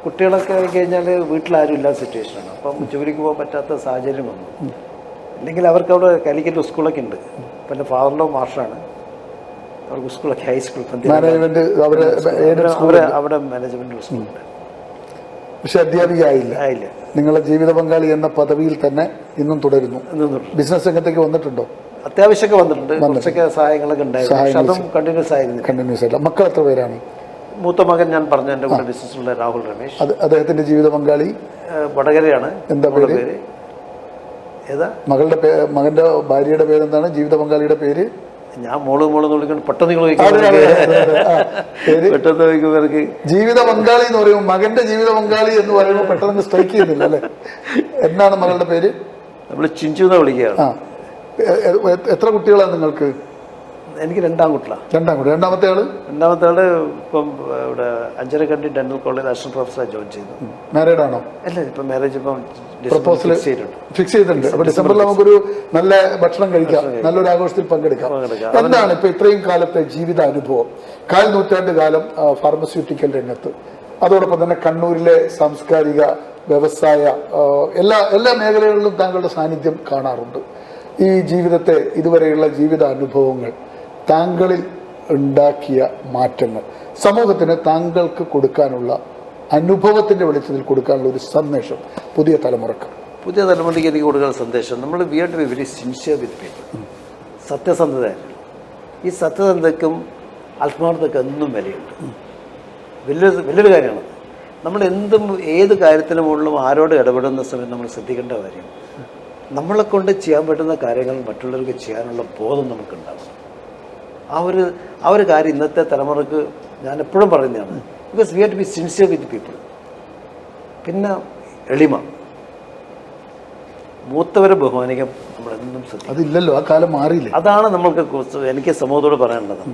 കുട്ടികളൊക്കെ ആയി കഴിഞ്ഞാൽ വീട്ടിലാരും ഇല്ലാത്ത സിറ്റുവേഷനാണ്. അപ്പം ജോലിക്ക് പോകാൻ പറ്റാത്ത സാഹചര്യം വന്നു. അല്ലെങ്കിൽ അവർക്ക് അവിടെ കാലിക്കറ്റ് സ്കൂളൊക്കെ ഉണ്ട്. അപ്പം എൻ്റെ ഫാദറിൻ്റെ മാഷാണ്. അവർക്ക് സ്കൂളൊക്കെ ഹൈസ്കൂൾ അവിടെ മാനേജ്മെന്റ് സ്കൂളുണ്ട്. പക്ഷെ അധ്യാപിക ആയില്ല. നിങ്ങളുടെ ജീവിത പങ്കാളി എന്ന പദവിയിൽ തന്നെ ഇന്നും തുടരുന്നു. ബിസിനസ് രംഗത്തേക്ക് വന്നിട്ടുണ്ടോ? അത്യാവശ്യമൊക്കെ വന്നിട്ടുണ്ട്. കുറച്ചൊക്കെ സഹായങ്ങളൊക്കെ ഉണ്ടായിരുന്നു. അതും കണ്ടിന്യൂസ് ആയിരുന്നു. മക്കൾ എത്ര പേരാണ്? മൂത്ത മകൻ ഞാൻ പറഞ്ഞ എൻ്റെ കൂടെ ബിസിനസ്സുള്ള രാഹുൽ രമേശ്. അദ്ദേഹത്തിന്റെ ജീവിത പങ്കാളി വടകരയാണ്. എന്താ പേര്? ഏതാ മകന്റെ ഭാര്യയുടെ പേരെന്താണ്? ജീവിത പങ്കാളിയുടെ പേര്? ഞാൻ മോള് വിളിക്കണം. പെട്ടെന്ന് പെട്ടെന്ന് ജീവിത പങ്കാളി എന്ന് പറയുമ്പോൾ മകന്റെ ജീവിത പങ്കാളി എന്ന് പറയുമ്പോൾ പെട്ടെന്ന് സ്ട്രൈക്ക് ചെയ്യുന്നില്ല അല്ലേ? എന്താണ് മകളുടെ പേര്? നമ്മൾ ചിഞ്ചു എന്ന് വിളിക്കുകയാണ്. എത്ര കുട്ടികളാണ് നിങ്ങൾക്ക്? എനിക്ക് രണ്ടാംകുട്ടിലാണ്. രണ്ടാമത്തെ ആള് ഇപ്പം ഇവിടെ അഞ്ചരക്കണ്ടി ഡെന്റൽ കോളേജ് അസിസ്റ്റന്റ് പ്രൊഫസറായി ജോയിൻ ചെയ്തു. മാരീഡ് ആണോ? അല്ല, ഇപ്പം മാരേജ് ഇപ്പം പ്രപ്പോസൽ ഫിക്സ് ചെയ്തിട്ടുണ്ട്. അപ്പൊ ഡിസംബറിൽ നമുക്കൊരു നല്ല ഭക്ഷണം കഴിക്കാം, നല്ലൊരു ആഘോഷത്തിൽ പങ്കെടുക്കാം. എന്താണ് ഇപ്പൊ ഇത്രയും കാലത്തെ ജീവിത അനുഭവം? 4 നൂറ്റാണ്ട് കാലം ഫാർമസ്യൂട്ടിക്കൽ രംഗത്ത്, അതോടൊപ്പം തന്നെ കണ്ണൂരിലെ സാംസ്കാരിക വ്യവസായ എല്ലാ മേഖലകളിലും താങ്കളുടെ സാന്നിധ്യം കാണാറുണ്ട്. ഈ ജീവിതത്തെ, ഇതുവരെയുള്ള ജീവിത അനുഭവങ്ങൾ താങ്കളിൽ ഉണ്ടാക്കിയ മാറ്റങ്ങൾ, സമൂഹത്തിന് താങ്കൾക്ക് കൊടുക്കാനുള്ള അനുഭവത്തിന്റെ വെളിച്ചത്തിൽ കൊടുക്കാനുള്ള ഒരു സന്ദേശം പുതിയ തലമുറയ്ക്ക് എനിക്ക് കൊടുക്കുന്ന സന്ദേശം, നമ്മൾ we are to be very sincere with people. സത്യസന്ധതയായിരുന്നു. ഈ സത്യസന്ധതയ്ക്കും ആത്മാർത്ഥതയ്ക്കും എന്നും വിലയുണ്ട്. വലിയൊരു കാര്യമാണ്. നമ്മൾ ഏത് കാര്യത്തിന് മുകളിലും ആരോട് ഇടപെടുന്ന സമയത്ത് നമ്മൾ ശ്രദ്ധിക്കേണ്ട കാര്യം, നമ്മളെ കൊണ്ട് ചെയ്യാൻ പറ്റുന്ന കാര്യങ്ങൾ മറ്റുള്ളവർക്ക് ചെയ്യാനുള്ള ബോധം നമുക്കുണ്ടാകും. ആ ഒരു കാര്യം ഇന്നത്തെ തലമുറക്ക് ഞാൻ എപ്പോഴും പറയുന്നതാണ്. Because we have to be sincere with people. പിന്നെ എളിമ, മൂത്തവരെ ബഹുമാനിക്കാൻ നമ്മളെന്നും ശ്രദ്ധിക്കും. അതില്ലല്ലോ, ആ കാലം മാറിയില്ല. അതാണ് എനിക്ക് സമൂഹത്തോട് പറയാനുള്ളത്.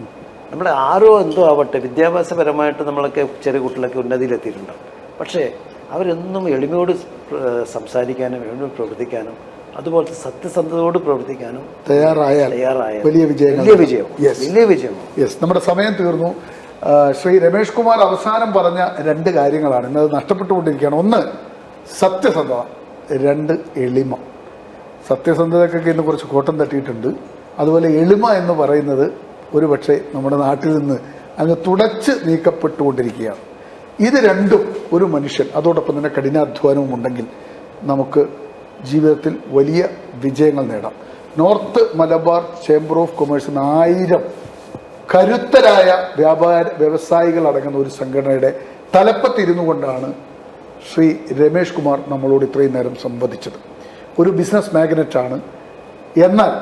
നമ്മളെ ആരോ എന്തോ ആവട്ടെ, വിദ്യാഭ്യാസപരമായിട്ട് നമ്മളൊക്കെ ചെറിയ കുട്ടികളൊക്കെ ഉന്നതിയിലെത്തിയിട്ടുണ്ടാവും. പക്ഷേ അവരെന്നും എളിമയോട് സംസാരിക്കാനും എളിമയോട് പ്രവർത്തിക്കാനും അതുപോലത്തെ സത്യസന്ധതയോട് പ്രവർത്തിക്കാനും തയ്യാറായ വലിയ വിജയം. നമ്മുടെ സമയം തീർന്നു. ശ്രീ രമേഷ് കുമാർ അവസാനം പറഞ്ഞ 2 കാര്യങ്ങളാണ് ഇന്നത് നഷ്ടപ്പെട്ടുകൊണ്ടിരിക്കുകയാണ്. 1 സത്യസന്ധത, 2 എളിമ. സത്യസന്ധതയ്ക്കൊക്കെ ഇന്ന് കുറച്ച് കോട്ടം തട്ടിയിട്ടുണ്ട്. അതുപോലെ എളിമ എന്ന് പറയുന്നത് ഒരു പക്ഷേ നമ്മുടെ നാട്ടിൽ നിന്ന് അങ്ങ് തുടച്ച് നീക്കപ്പെട്ടുകൊണ്ടിരിക്കുകയാണ്. ഇത് രണ്ടും ഒരു മനുഷ്യൻ, അതോടൊപ്പം തന്നെ കഠിനാധ്വാനവും ഉണ്ടെങ്കിൽ നമുക്ക് ജീവിതത്തിൽ വലിയ വിജയങ്ങൾ നേടാം. നോർത്ത് മലബാർ ചേംബർ ഓഫ് കൊമേഴ്സിന് 1000 കരുത്തരായ വ്യവസായികൾ അടങ്ങുന്ന ഒരു സംഘടനയുടെ തലപ്പത്തിരുന്നു കൊണ്ടാണ് ശ്രീ രമേഷ് കുമാർ നമ്മളോട് ഇത്രയും നേരം സംവദിച്ചത്. ഒരു ബിസിനസ് മാഗ്നറ്റാണ്. എന്നാൽ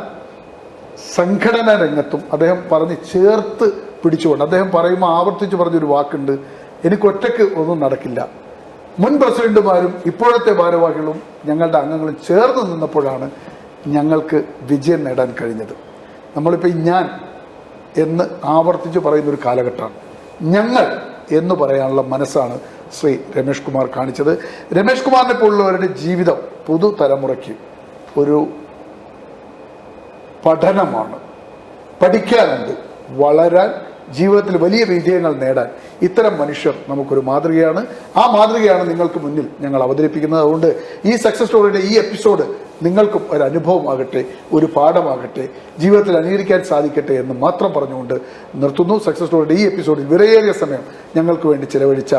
സംഘടനാ രംഗത്തും അദ്ദേഹം പറഞ്ഞ് ചേർത്ത് പിടിച്ചുകൊണ്ട്, അദ്ദേഹം പറയുമ്പോൾ ആവർത്തിച്ച് പറഞ്ഞൊരു വാക്കുണ്ട്, എനിക്കൊറ്റയ്ക്ക് ഒന്നും നടക്കില്ല. മുൻ പ്രസിഡന്റുമാരും ഇപ്പോഴത്തെ ഭാരവാഹികളും ഞങ്ങളുടെ അംഗങ്ങളും ചേർന്ന് നിന്നപ്പോഴാണ് ഞങ്ങൾക്ക് വിജയം നേടാൻ കഴിഞ്ഞത്. നമ്മളിപ്പോൾ ഞാൻ എന്ന് ആവർത്തിച്ച് പറയുന്നൊരു കാലഘട്ടമാണ്. ഞങ്ങൾ എന്ന് പറയാനുള്ള മനസ്സാണ് ശ്രീ രമേഷ് കുമാർ കാണിച്ചത്. രമേഷ് കുമാറിനെ പോലുള്ളവരുടെ ജീവിതം പുതുതലമുറയ്ക്ക് ഒരു പഠനമാണ്. പഠിക്കാനുണ്ട്, വളരാൻ, ജീവിതത്തിൽ വലിയ വിജയങ്ങൾ നേടാൻ ഇത്തരം മനുഷ്യർ നമുക്കൊരു മാതൃകയാണ്. ആ മാതൃകയാണ് നിങ്ങൾക്ക് മുന്നിൽ ഞങ്ങൾ അവതരിപ്പിക്കുന്നത്. അതുകൊണ്ട് ഈ സക്സസ് സ്റ്റോറിയുടെ ഈ എപ്പിസോഡ് നിങ്ങൾക്കും ഒരു അനുഭവമാകട്ടെ, ഒരു പാഠമാകട്ടെ, ജീവിതത്തിൽ അനുകരിക്കാൻ സാധിക്കട്ടെ എന്ന് മാത്രം പറഞ്ഞുകൊണ്ട് നിർത്തുന്നു. സക്സസ് സ്റ്റോറിയുടെ ഈ എപ്പിസോഡിൽ വിലയേറിയ സമയം ഞങ്ങൾക്ക് വേണ്ടി ചിലവഴിച്ച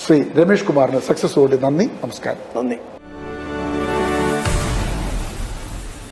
ശ്രീ രമേഷ് കുമാറിന് സക്സസ് സ്റ്റോറിയുടെ നന്ദി, നമസ്കാരം. നന്ദി.